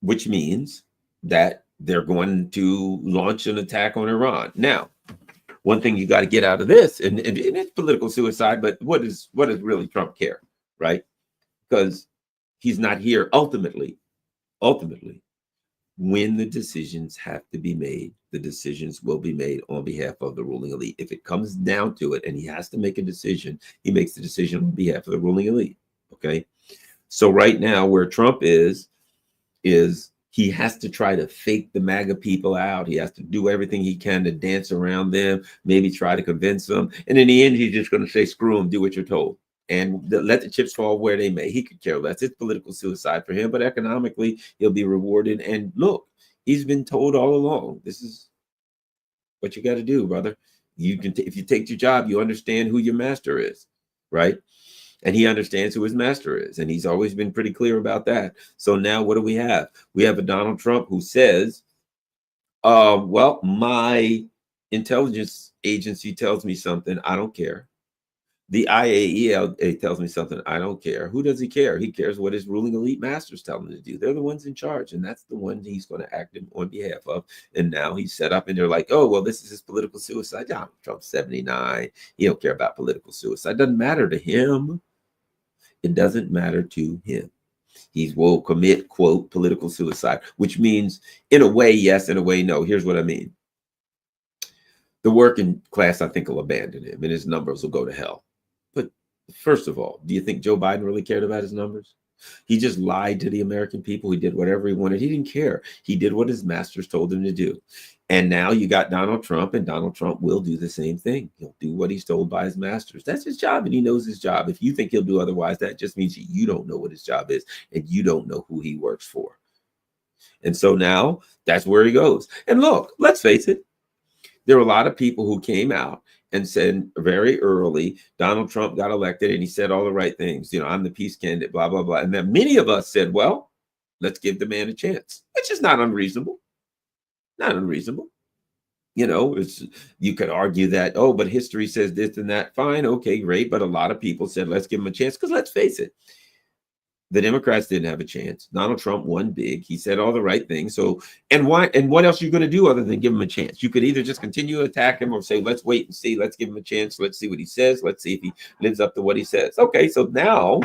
which means that they're going to launch an attack on Iran. Now, one thing you got to get out of this, and it's political suicide, but what does really Trump care, right? Because he's not here ultimately, when the decisions have to be made, the decisions will be made on behalf of the ruling elite. If it comes down to it and he has to make a decision, he makes the decision on behalf of the ruling elite, okay? So right now where Trump is He has to try to fake the MAGA people out. He has to do everything he can to dance around them, maybe try to convince them. And in the end, he's just going to say, screw them, do what you're told. And let the chips fall where they may. He could care less. It's political suicide for him, but economically, he'll be rewarded. And look, he's been told all along, this is what you got to do, brother. You can, if you take your job, you understand who your master is, right? And he understands who his master is. And he's always been pretty clear about that. So now what do we have? We have a Donald Trump who says, well, my intelligence agency tells me something. I don't care. The IAEA tells me something. I don't care. Who does he care? He cares what his ruling elite masters tell him to do. They're the ones in charge. And that's the one he's going to act on behalf of. And now he's set up and they're like, oh, well, this is his political suicide. Donald Trump's 79. He don't care about political suicide. It doesn't matter to him. It doesn't matter to him. He will commit, quote, political suicide, which means in a way, yes, in a way, no. Here's what I mean. The working class, I think, will abandon him and his numbers will go to hell. But first of all, do you think Joe Biden really cared about his numbers? He just lied to the American people. He did whatever he wanted. He didn't care. He did what his masters told him to do. And now you got Donald Trump, and Donald Trump will do the same thing. He'll do what he's told by his masters. That's his job, and he knows his job. If you think he'll do otherwise, that just means you don't know what his job is, and you don't know who he works for. And so now that's where he goes. And look, let's face it. There were a lot of people who came out and said very early, Donald Trump got elected and he said all the right things. You know, I'm the peace candidate, blah, blah, blah. And then many of us said, well, let's give the man a chance, which is not unreasonable. Not unreasonable. You know, it's, you could argue that, oh, but history says this and that. Fine. Okay, great. But a lot of people said, let's give him a chance. Because let's face it, the Democrats didn't have a chance. Donald Trump won big. He said all the right things. So, and why? And what else are you going to do other than give him a chance? You could either just continue to attack him or say, let's wait and see. Let's give him a chance. Let's see what he says. Let's see if he lives up to what he says. Okay, so now,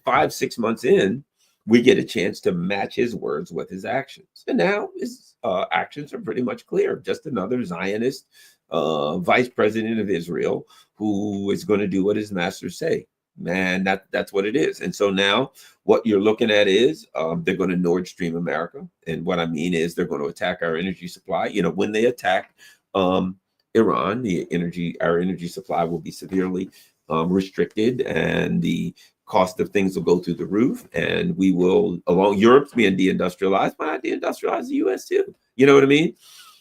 5-6 months in, we get a chance to match his words with his actions. And now his actions are pretty much clear. Just another Zionist vice president of Israel who is going to do what his masters say. Man, that's what it is. And so now what you're looking at is they're going to Nord Stream America. And what I mean is they're going to attack our energy supply. You know, when they attack Iran, our energy supply will be severely restricted, and the cost of things will go through the roof. And we will, along Europe's being deindustrialized, why not deindustrialize the US too? You know what I mean?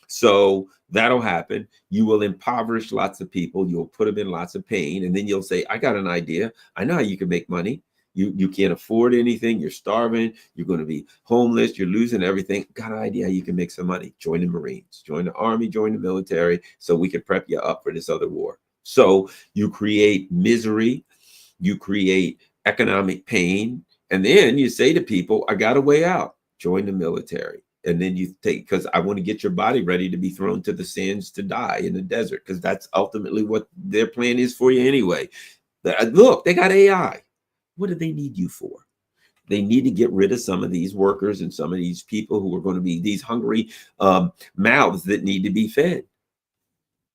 So that'll happen. You will impoverish lots of people. You'll put them in lots of pain. And then you'll say, I got an idea. I know how you can make money. You can't afford anything. You're starving. You're going to be homeless. You're losing everything. Got an idea how you can make some money. Join the Marines, join the Army, join the military, so we can prep you up for this other war. So you create misery. You create economic pain. And then you say to people, I got a way out. Join the military. And then you take, because I want to get your body ready to be thrown to the sands to die in the desert, because that's ultimately what their plan is for you anyway. Look, they got AI. What do they need you for? They need to get rid of some of these workers and some of these people who are going to be these hungry mouths that need to be fed.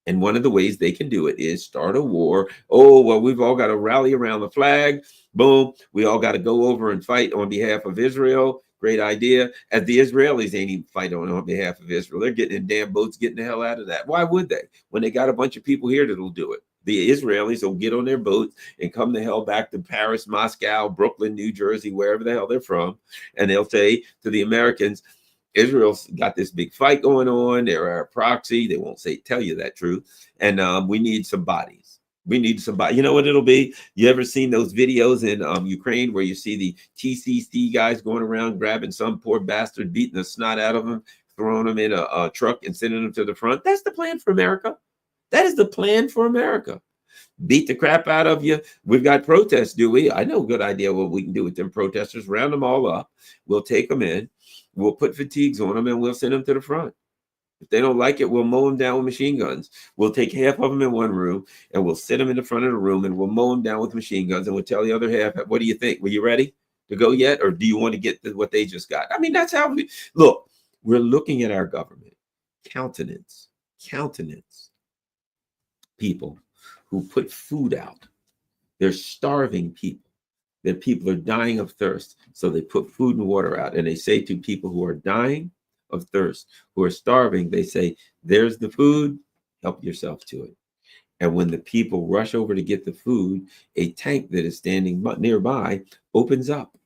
And one of the ways they can do it is start a war. Oh, well, we've all got to rally around the flag. Boom. We all got to go over and fight on behalf of Israel. Great idea. As the Israelis ain't even fighting on behalf of Israel. They're getting in damn boats, getting the hell out of that. Why would they? When they got a bunch of people here that'll do it. The Israelis will get on their boats and come the hell back to Paris, Moscow, Brooklyn, New Jersey, wherever the hell they're from. And they'll say to the Americans, Israel's got this big fight going on. They're our proxy. They won't tell you that truth. And we need some bodies. We need somebody. You know what it'll be? You ever seen those videos in Ukraine where you see the TCC guys going around grabbing some poor bastard, beating the snot out of them, throwing them in a truck and sending them to the front? That's the plan for America. That is the plan for America. Beat the crap out of you. We've got protests, do we? I know a good idea what we can do with them protesters. Round them all up. We'll take them in. We'll put fatigues on them and we'll send them to the front. If they don't like it, we'll mow them down with machine guns. We'll take half of them in one room and we'll sit them in the front of the room and we'll mow them down with machine guns and we'll tell the other half, what do you think? Were you ready to go yet? Or do you want to get what they just got? I mean, that's how we look. We're looking at our government. Countenance people who put food out. They're starving people. that people are dying of thirst. So they put food and water out, and they say to people who are dying of thirst, who are starving, they say, there's the food, help yourself to it. And when the people rush over to get the food, a tank that is standing nearby opens up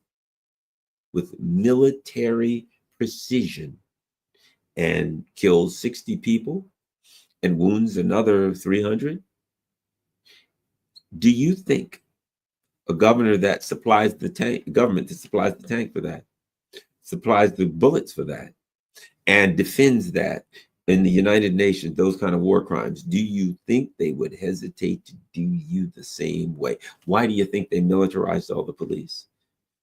with military precision and kills 60 people and wounds another 300. Do you think a governor that supplies the tank, government that supplies the tank for that, supplies the bullets for that, and defends that in the United Nations, those kind of war crimes, do you think they would hesitate to do you the same way? Why do you think they militarized all the police?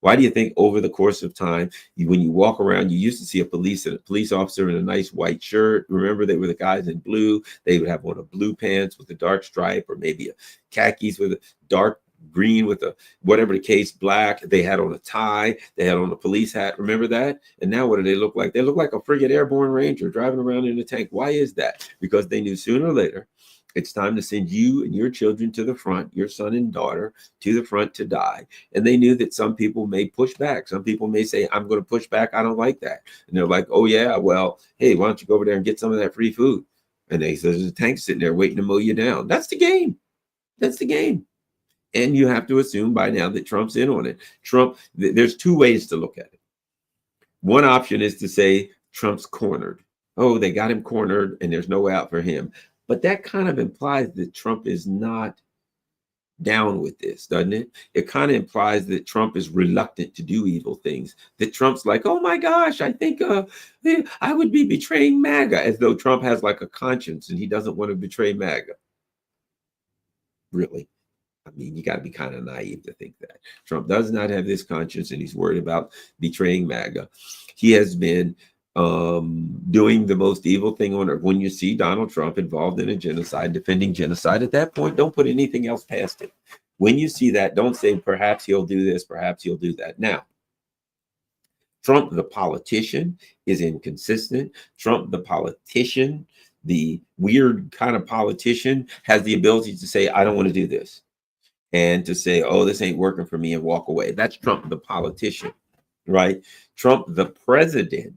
Why do you think over the course of time, when you walk around, you used to see a police officer in a nice white shirt? Remember, they were the guys in blue. They would have on a blue pants with a dark stripe, or maybe a khakis with a dark green with a whatever the case, black. They had on a tie. They had on a police hat. Remember that? And now what do they look like? They look like a friggin' airborne ranger driving around in a tank. Why is that? Because they knew sooner or later it's time to send you and your children to the front, your son and daughter to the front to die. And they knew that some people may push back. Some people may say, I'm going to push back. I don't like that. And they're like, oh, yeah, well, hey, why don't you go over there and get some of that free food? And they say, there's a tank sitting there waiting to mow you down. That's the game. That's the game. And you have to assume by now that Trump's in on it. There's two ways to look at it. One option is to say Trump's cornered. Oh, they got him cornered and there's no way out for him. But that kind of implies that Trump is not down with this, doesn't it? It kind of implies that Trump is reluctant to do evil things. That Trump's like, oh my gosh, I think I would be betraying MAGA, as though Trump has like a conscience and he doesn't want to betray MAGA. Really? I mean, you got to be kind of naive to think that. Trump does not have this conscience and he's worried about betraying MAGA. He has been doing the most evil thing on earth. When you see Donald Trump involved in a genocide, defending genocide, at that point, don't put anything else past him. When you see that, don't say, perhaps he'll do this, perhaps he'll do that. Now, Trump, the politician, is inconsistent. Trump, the politician, the weird kind of politician, has the ability to say, I don't want to do this. And to say, oh, this ain't working for me and walk away. That's Trump, the politician, right? Trump, the president,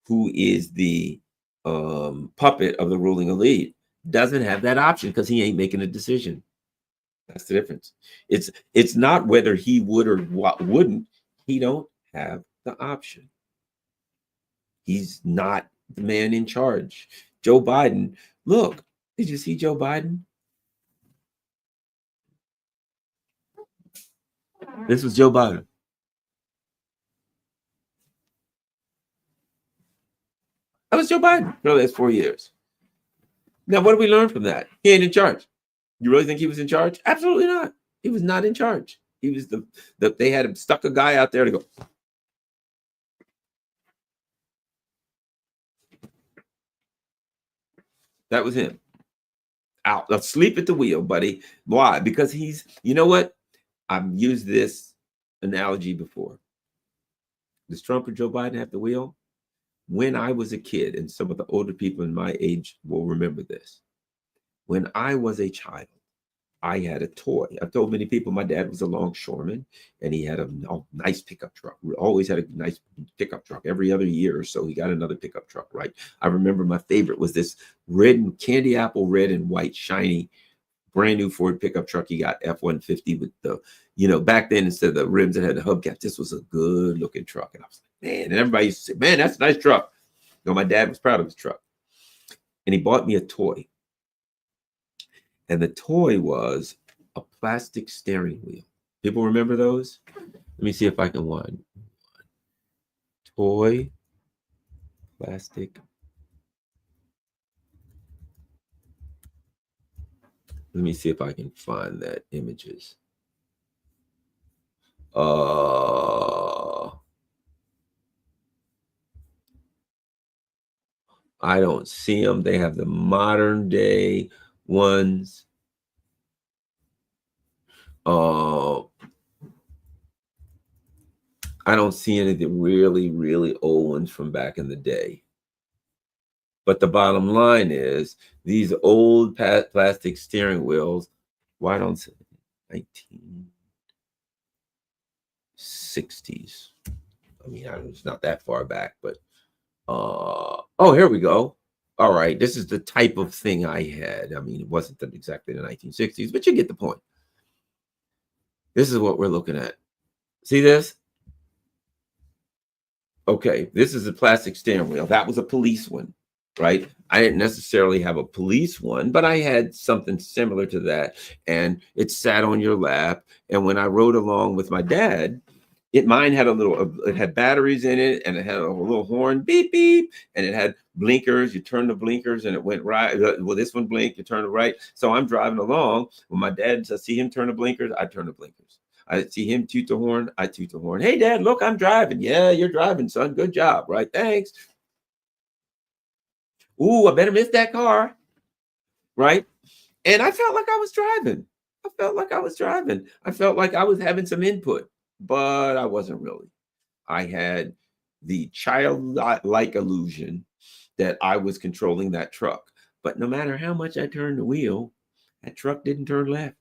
who is the puppet of the ruling elite, doesn't have that option because he ain't making a decision. That's the difference. It's not whether he would or wouldn't. He don't have the option. He's not the man in charge. Joe Biden, look, did you see Joe Biden? This was Joe Biden. That was Joe Biden for the last 4 years. Now, what do we learn from that? He ain't in charge. You really think he was in charge? Absolutely not. He was not in charge. He was they had him stuck a guy out there to go. That was him. Out, asleep at the wheel, buddy. Why? Because he's, you know what? I've used this analogy before. Does Trump or Joe Biden have the wheel? When I was a kid, and some of the older people in my age will remember this. When I was a child, I had a toy. I've told many people my dad was a longshoreman and he had a nice pickup truck. We always had a nice pickup truck. Every other year or so, he got another pickup truck, right? I remember my favorite was this red and candy apple red and white shiny brand new Ford pickup truck. He got F-150 with the, back then instead of the rims that had the hubcap, this was a good looking truck. And I was like, man, and everybody used to say, man, that's a nice truck. My dad was proud of his truck. And he bought me a toy. And the toy was a plastic steering wheel. People remember those? Let me see if I can find toy plastic. Let me see if I can find that images. I don't see them. They have the modern day ones. I don't see any of the really, really old ones from back in the day. But the bottom line is these old plastic steering wheels, why don't 19? 60s. I mean, it's not that far back, but oh, here we go. All right, this is the type of thing I had. I mean, it wasn't exactly the 1960s, but you get the point. This is what we're looking at. See this? Okay, this is a plastic steering wheel. That was a police one, right? I didn't necessarily have a police one, but I had something similar to that. And it sat on your lap. And when I rode along with my dad, mine had it had batteries in it, and it had a little horn, beep, beep, and it had blinkers. You turn the blinkers and it went right. Well, this one blinked, you turn it right. So I'm driving along. When my dad, I see him turn the blinkers, I turn the blinkers. I see him toot the horn, I toot the horn. Hey, Dad, look, I'm driving. Yeah, you're driving, son. Good job, right? Thanks. Ooh, I better miss that car, right? And I felt like I was driving. I felt like I was driving. I felt like I was having some input, but I wasn't really. I had the childlike illusion that I was controlling that truck. But no matter how much I turned the wheel, that truck didn't turn left,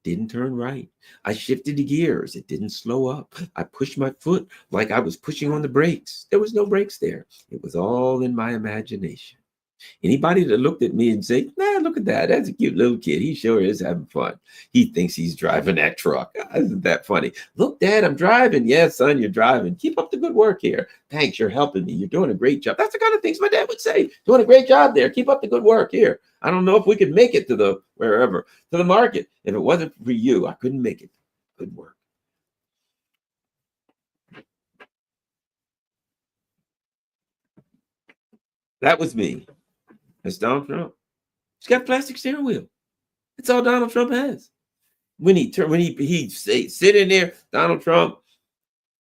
didn't turn right. I shifted the gears. It didn't slow up. I pushed my foot like I was pushing on the brakes. There was no brakes there. It was all in my imagination. Anybody that looked at me and said, "Nah, look at that. That's a cute little kid. He sure is having fun. He thinks he's driving that truck." Isn't that funny? "Look, Dad, I'm driving." "Yeah, son, you're driving. Keep up the good work here. Thanks, you're helping me. You're doing a great job." That's the kind of things my dad would say. "Doing a great job there. Keep up the good work here. I don't know if we could make it to the wherever, to the market. If it wasn't for you, I couldn't make it." Good work. That was me. That's Donald Trump. He's got a plastic steering wheel. That's all Donald Trump has. When he say sit in there, Donald Trump,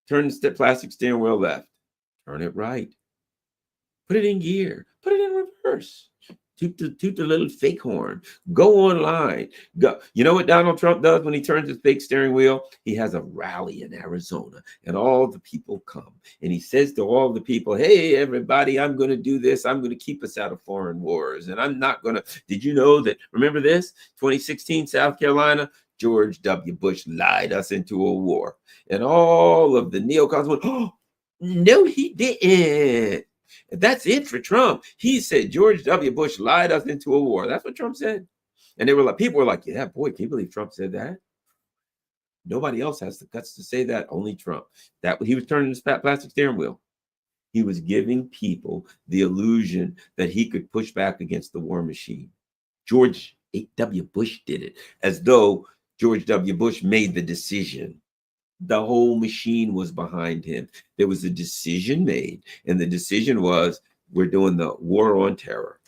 turn the plastic steering wheel left, turn it right, put it in gear, put it in reverse, toot the little fake horn, go online, go. You know what Donald Trump does when he turns his fake steering wheel? He has a rally in Arizona, and all the people come, and he says to all the people, "Hey, everybody, I'm going to do this. I'm going to keep us out of foreign wars, and I'm not going to." Did you know that? Remember this? 2016, South Carolina. George W. Bush lied us into a war. And all of the neocons went, "Oh, no, he didn't." That's it for Trump. He said George W. Bush lied us into a war. That's what Trump said. And they were like, people were like, "Yeah, boy, can you believe Trump said that?" Nobody else has the guts to say that, only Trump. That he was turning his fat plastic steering wheel. He was giving people the illusion that he could push back against the war machine. George W. Bush did it, as though George W. Bush made the decision. The whole machine was behind him. There was a decision made, and the decision was, we're doing the war on terror.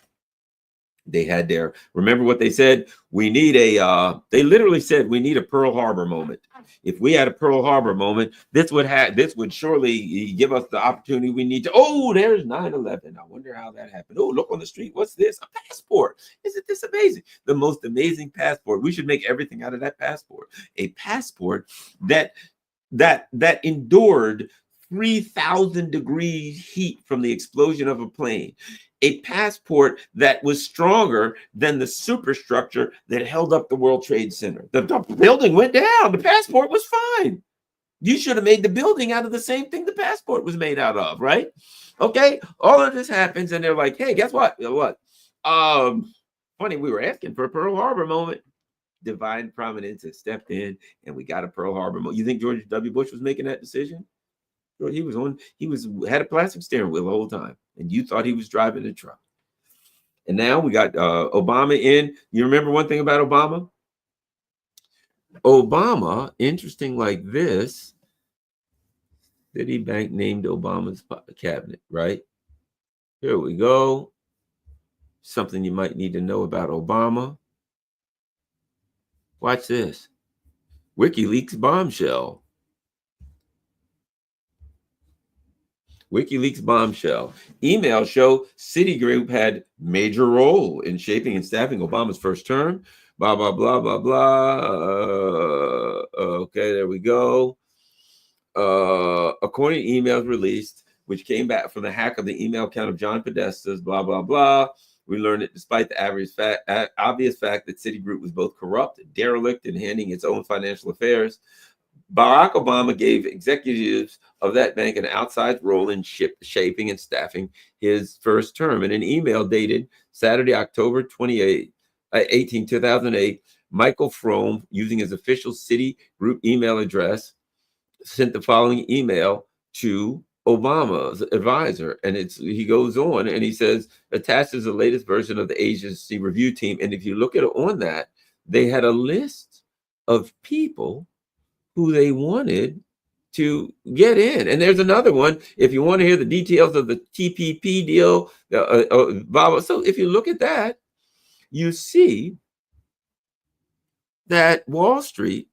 They had their, remember what they said? We need they literally said, we need a Pearl Harbor moment. If we had a Pearl Harbor moment, this would surely give us the opportunity we need to. Oh, there's 9/11. I wonder how that happened. Oh, look on the street. What's this? A passport. Isn't this amazing? The most amazing passport. We should make everything out of that passport. A passport that endured 3,000 degrees heat from the explosion of a plane. A passport that was stronger than the superstructure that held up the World Trade Center. The building went down. The passport was fine. You should have made the building out of the same thing the passport was made out of, right? Okay, all of this happens, and they're like, "Hey, guess what? What? Funny, we were asking for a Pearl Harbor moment." Divine providence has stepped in, and we got a Pearl Harbor moment. You think George W. Bush was making that decision? He had a plastic steering wheel the whole time, and you thought he was driving the truck. And now we got Obama in. You remember one thing about Obama? Obama, interesting like this, Citibank named Obama's cabinet, right? Here we go. Something you might need to know about Obama. Watch this. WikiLeaks bombshell. WikiLeaks bombshell. Emails show Citigroup had major role in shaping and staffing Obama's first term. Blah, blah, blah, blah, blah. Okay, there we go. According to emails released, which came back from the hack of the email account of John Podesta's, blah, blah, blah. We learned that despite the obvious fact that Citigroup was both corrupt and derelict in handling its own financial affairs, Barack Obama gave executives of that bank an outside role in shaping and staffing his first term. In an email dated Saturday, October 28, 18, 2008, Michael Frome, using his official city group email address, sent the following email to Obama's advisor. And he goes on and he says, attached is the latest version of the agency review team. And if you look at it on that, they had a list of people who they wanted to get in. And there's another one. If you want to hear the details of the TPP deal, so if you look at that, you see that Wall Street,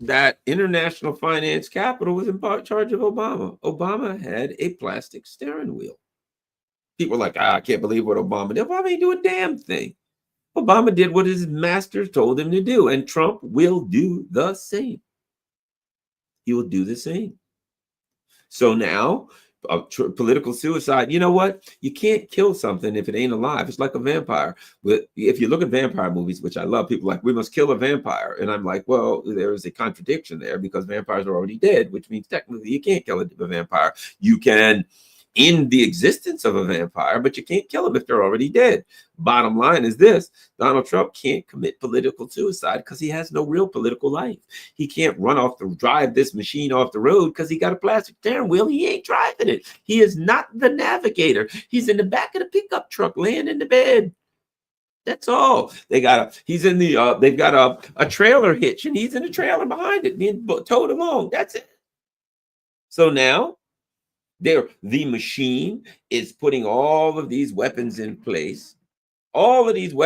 that international finance capital, was in charge of Obama. Obama had a plastic steering wheel. People are like, I can't believe what Obama did. Obama ain't do a damn thing. Obama did what his master told him to do, and Trump will do the same. He will do the same. So now, political suicide, you know what? You can't kill something if it ain't alive. It's like a vampire. But if you look at vampire movies, which I love, people are like, we must kill a vampire. And I'm like, well, there is a contradiction there, because vampires are already dead, which means technically you can't kill a vampire. You can end the existence of a vampire, but you can't kill them if they're already dead. Bottom line is this: Donald Trump can't commit political suicide because he has no real political life. He can't drive this machine off the road because he got a plastic steering wheel. He ain't driving it. He is not the navigator. He's in the back of the pickup truck, laying in the bed. That's all. They've got a trailer hitch, and he's in the trailer behind it, being towed along. That's it. So now, the machine is putting all of these weapons in place, to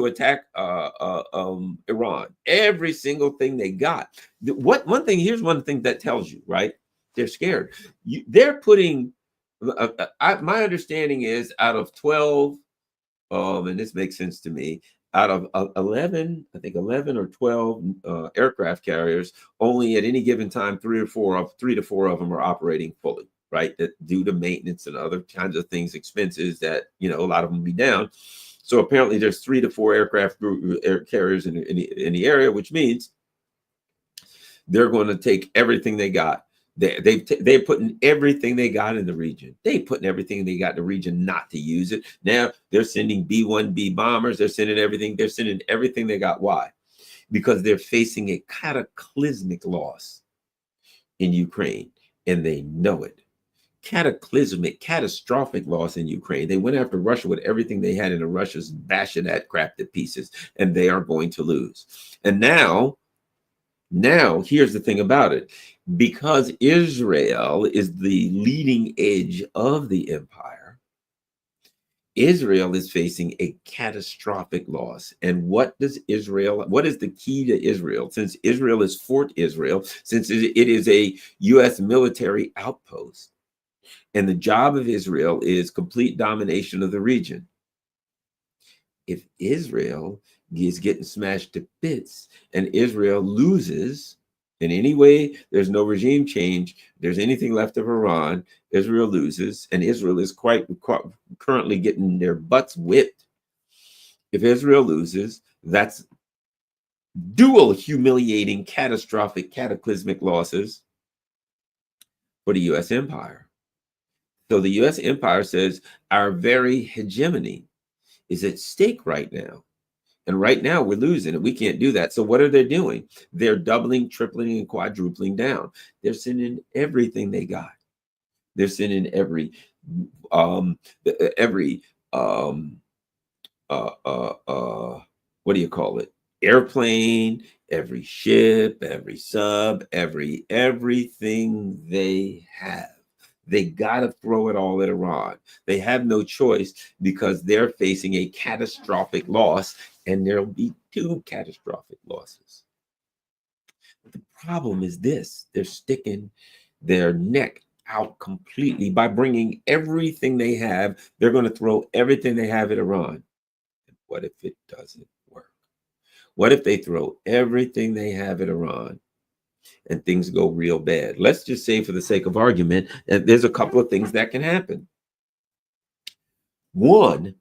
attack Iran. Every single thing they got. Here's one thing that tells you, right? They're scared. They're putting, my understanding is, out of 12, and this makes sense to me, out of 11, I think 11 or 12 aircraft carriers, only at any given time, 3 to 4 of them are operating fully, right? That due to maintenance and other kinds of things, expenses, that, a lot of them be down. So apparently there's 3 to 4 aircraft carriers in the area, which means they're going to take everything they got. They're putting everything they got in the region. They're putting everything they got in the region not to use it. Now they're sending B-1B bombers. They're sending everything. They're sending everything they got. Why? Because they're facing a cataclysmic loss in Ukraine, and they know it. Catastrophic loss in Ukraine. They went after Russia with everything they had, and the Russians bashing that crap to pieces, and they are going to lose. And now, here's the thing about it. Because Israel is the leading edge of the empire, Israel is facing a catastrophic loss. And what is the key to Israel? Since Israel is Fort Israel, since it is a U.S. military outpost, and the job of Israel is complete domination of the region. If Israel is getting smashed to bits and Israel loses in any way, there's no regime change, there's anything left of Iran, Israel loses, and Israel is quite currently getting their butts whipped. If Israel loses, that's dual humiliating, catastrophic, cataclysmic losses for the U.S. empire. So the U.S. empire says our very hegemony is at stake right now. And right now we're losing and we can't do that. So what are they doing? They're doubling, tripling, and quadrupling down. They're sending everything they got. They're sending every what do you call it? Airplane, every ship, every sub, everything they have. They got to throw it all at Iran. They have no choice because they're facing a catastrophic loss, and there'll be 2 catastrophic losses. But the problem is this: they're sticking their neck out completely by bringing everything they have. They're going to throw everything they have at Iran. And what if it doesn't work? What if they throw everything they have at Iran and things go real bad? Let's just say, for the sake of argument, that there's a couple of things that can happen. One,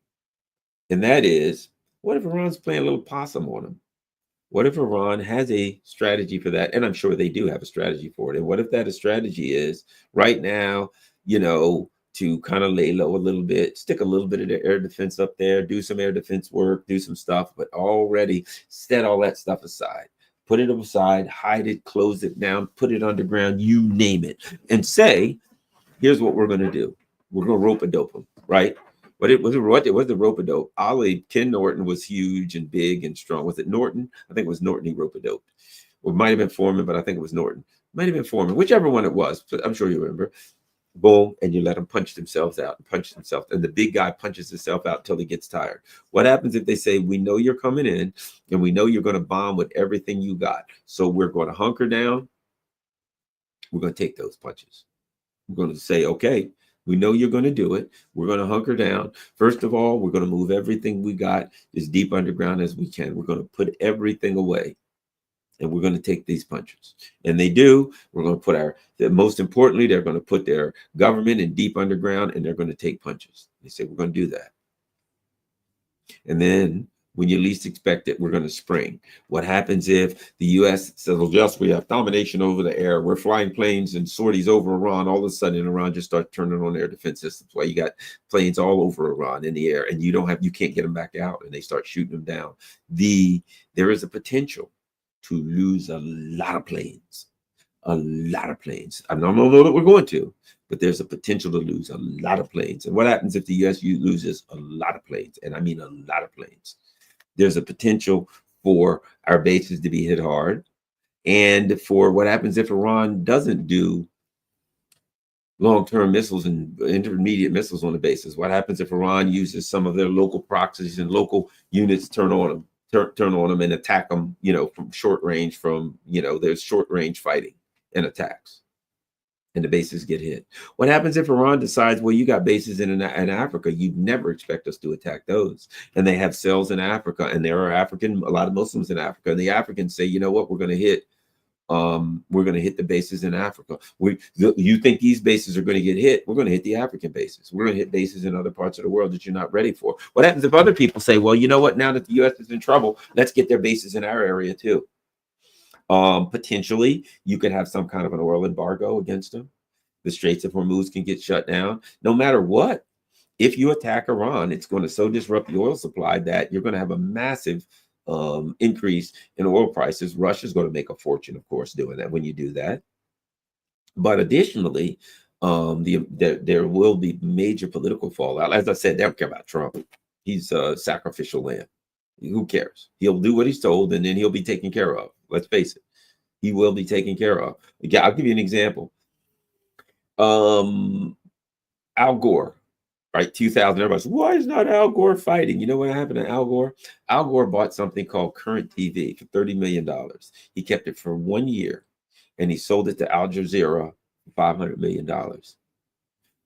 and that is, what if Iran's playing a little possum on them? What if Iran has a strategy for that? And I'm sure they do have a strategy for it. And what if that a strategy is right now, to kind of lay low a little bit, stick a little bit of the air defense up there, do some air defense work, do some stuff, but already set all that stuff aside. Put it aside, hide it, close it down, put it underground, you name it, and say, here's what we're going to do. We're going to rope a dope them, right? What the rope a dope? Ollie Ken Norton was huge and big and strong. Was it Norton? I think it was Norton he rope a dope. Or it might have been Foreman, but I think it was Norton. Might have been Foreman, whichever one it was. I'm sure you remember. Boom, and you let them punch themselves out, and the big guy punches himself out until he gets tired. What happens if they say, we know you're coming in and we know you're going to bomb with everything you got, so we're going to hunker down, we're going to take those punches. We're going to say, okay, we know you're going to do it, we're going to hunker down. First of all, we're going to move everything we got as deep underground as we can. We're going to put everything away, and we're going to take these punches. And they do. We're going to put most importantly, they're going to put their government in deep underground, and they're going to take punches. They say, we're going to do that. And then when you least expect it, we're going to spring. What happens if the U.S. says, well, yes, we have domination over the air, we're flying planes and sorties over Iran, all of a sudden Iran just starts turning on their defense systems. Why you got planes all over Iran in the air, and you can't get them back out, and they start shooting them down. There is a potential to lose a lot of planes. I don't know that we're going to, but there's a potential to lose a lot of planes. And what happens if the U.S. loses a lot of planes? And I mean a lot of planes. There's a potential for our bases to be hit hard. And for what happens if Iran doesn't do long-term missiles and intermediate missiles on the bases? What happens if Iran uses some of their local proxies and local units turn on them and attack them, from short range, there's short range fighting and attacks, and the bases get hit? What happens if Iran decides, well, you got bases in Africa, you'd never expect us to attack those, and they have cells in Africa, and there are a lot of Muslims in Africa, and the Africans say, you know what, we're going to hit the bases in Africa. You think these bases are going to get hit? We're going to hit the African bases. We're going to hit bases in other parts of the world that you're not ready for. What happens if other people say, well, you know what, now that the U.S. is in trouble, let's get their bases in our area too? Potentially, you could have some kind of an oil embargo against them. The Straits of Hormuz can get shut down. No matter what, if you attack Iran, it's going to so disrupt the oil supply that you're going to have a massive increase in oil prices. Russia's going to make a fortune, of course, doing that when you do that. But additionally, there will be major political fallout. As I said, they don't care about Trump. He's a sacrificial lamb. Who cares? He'll do what he's told, and then he'll be taken care of. Let's face it. He will be taken care of. Yeah, I'll give you an example. Al Gore, right? 2000. Everybody says, why is not Al Gore fighting? You know what happened to Al Gore? Al Gore bought something called Current TV for $30 million. He kept it for 1 year, and he sold it to Al Jazeera for $500 million.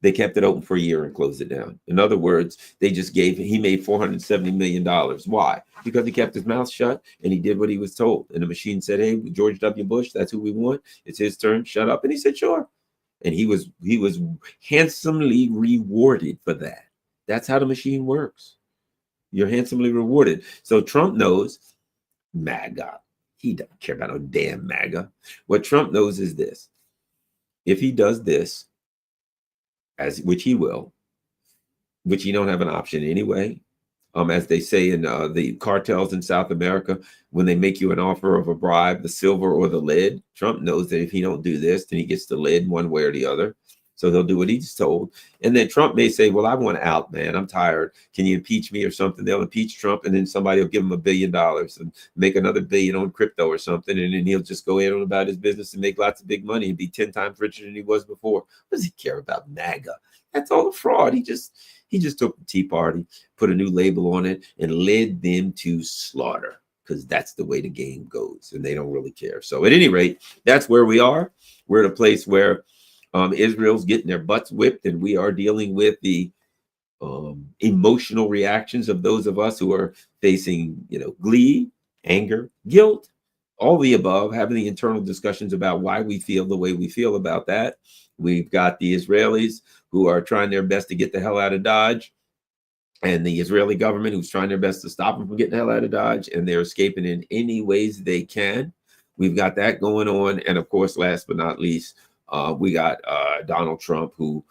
They kept it open for a year and closed it down. In other words, he made $470 million. Why? Because he kept his mouth shut and he did what he was told. And the machine said, hey, George W. Bush, that's who we want. It's his turn. Shut up. And he said, sure. And he was handsomely rewarded for that. That's how the machine works. You're handsomely rewarded. So Trump knows MAGA. He doesn't care about no damn MAGA. What Trump knows is this. If he does this, which he will, which he don't have an option anyway. As they say in the cartels in South America, when they make you an offer of a bribe, the silver or the lead, Trump knows that if he don't do this, then he gets the lead one way or the other. So he'll do what he's told. And then Trump may say, well, I want out, man. I'm tired. Can you impeach me or something? They'll impeach Trump, and then somebody will give him $1 billion and make another billion on crypto or something. And then he'll just go in on about his business and make lots of big money and be 10 times richer than he was before. What does he care about MAGA? That's all a fraud. He just took the Tea Party, put a new label on it, and led them to slaughter, because that's the way the game goes, and they don't really care. So at any rate, that's where we are. We're at a place where Israel's getting their butts whipped, and we are dealing with the emotional reactions of those of us who are facing, glee, anger, guilt, all the above, having the internal discussions about why we feel the way we feel about that. We've got the Israelis who are trying their best to get the hell out of Dodge. and the Israeli government, who's trying their best to stop them from getting the hell out of Dodge, and they're escaping in any ways they can. We've got that going on. And of course, last but not least, we got Donald Trump, who,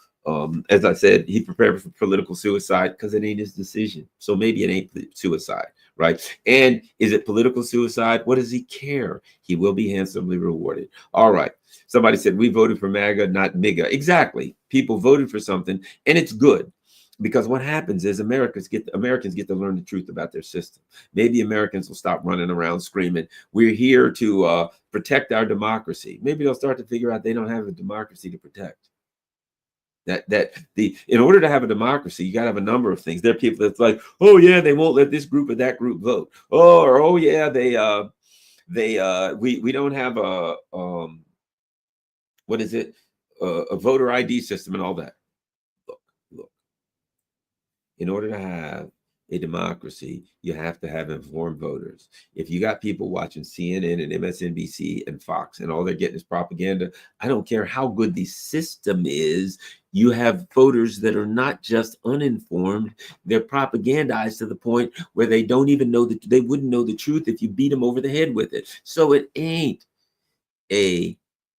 as I said, he prepared for political suicide because it ain't his decision. So maybe it ain't suicide, right? And is it political suicide? What does he care? He will be handsomely rewarded. All right. Somebody said, we voted for MAGA, not MIGA. Exactly. People voted for something, and it's good. Because what happens is Americans get to learn the truth about their system. Maybe Americans will stop running around screaming, we're here to protect our democracy. Maybe they'll start to figure out they don't have a democracy to protect. In order to have a democracy, you got to have a number of things. There are people that's like, oh yeah, they won't let this group or that group vote. Oh yeah, we don't have a what is it, a voter ID system and all that. Look. In order to have a democracy, you have to have informed voters. If you got people watching CNN and MSNBC and Fox and all they're getting is propaganda, I don't care how good the system is, you have voters that are not just uninformed, they're propagandized to the point where they don't even know that they wouldn't know the truth if you beat them over the head with it. So it ain't a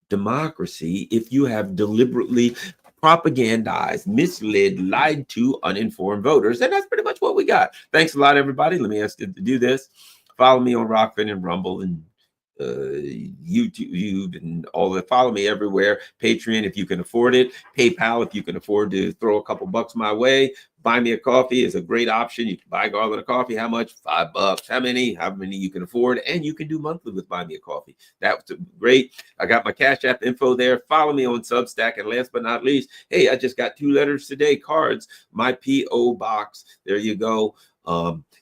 democracy if you have deliberately propagandized, misled, lied to uninformed voters. And that's pretty much what we got. Thanks a lot, everybody. Let me ask you to do this. Follow me on Rockfin and Rumble and YouTube and all that. Follow me everywhere. Patreon if you can afford it. PayPal if you can afford to throw a couple bucks my way. Buy me a coffee is a great option. You can buy Garland a coffee. How much? $5. How many you can afford, and you can do monthly with Buy Me a Coffee. That's great. I got my Cash App info there. Follow me on Substack. And last but not least, hey, I just got 2 letters today, cards, my P.O. box. There you go.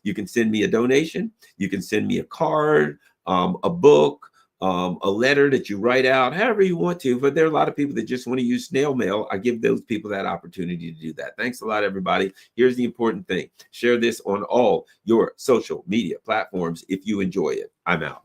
You can send me a donation. You can send me a card, a book, a letter that you write out, however you want to. But there are a lot of people that just want to use snail mail. I give those people that opportunity to do that. Thanks a lot, everybody. Here's the important thing. Share this on all your social media platforms if you enjoy it. I'm out.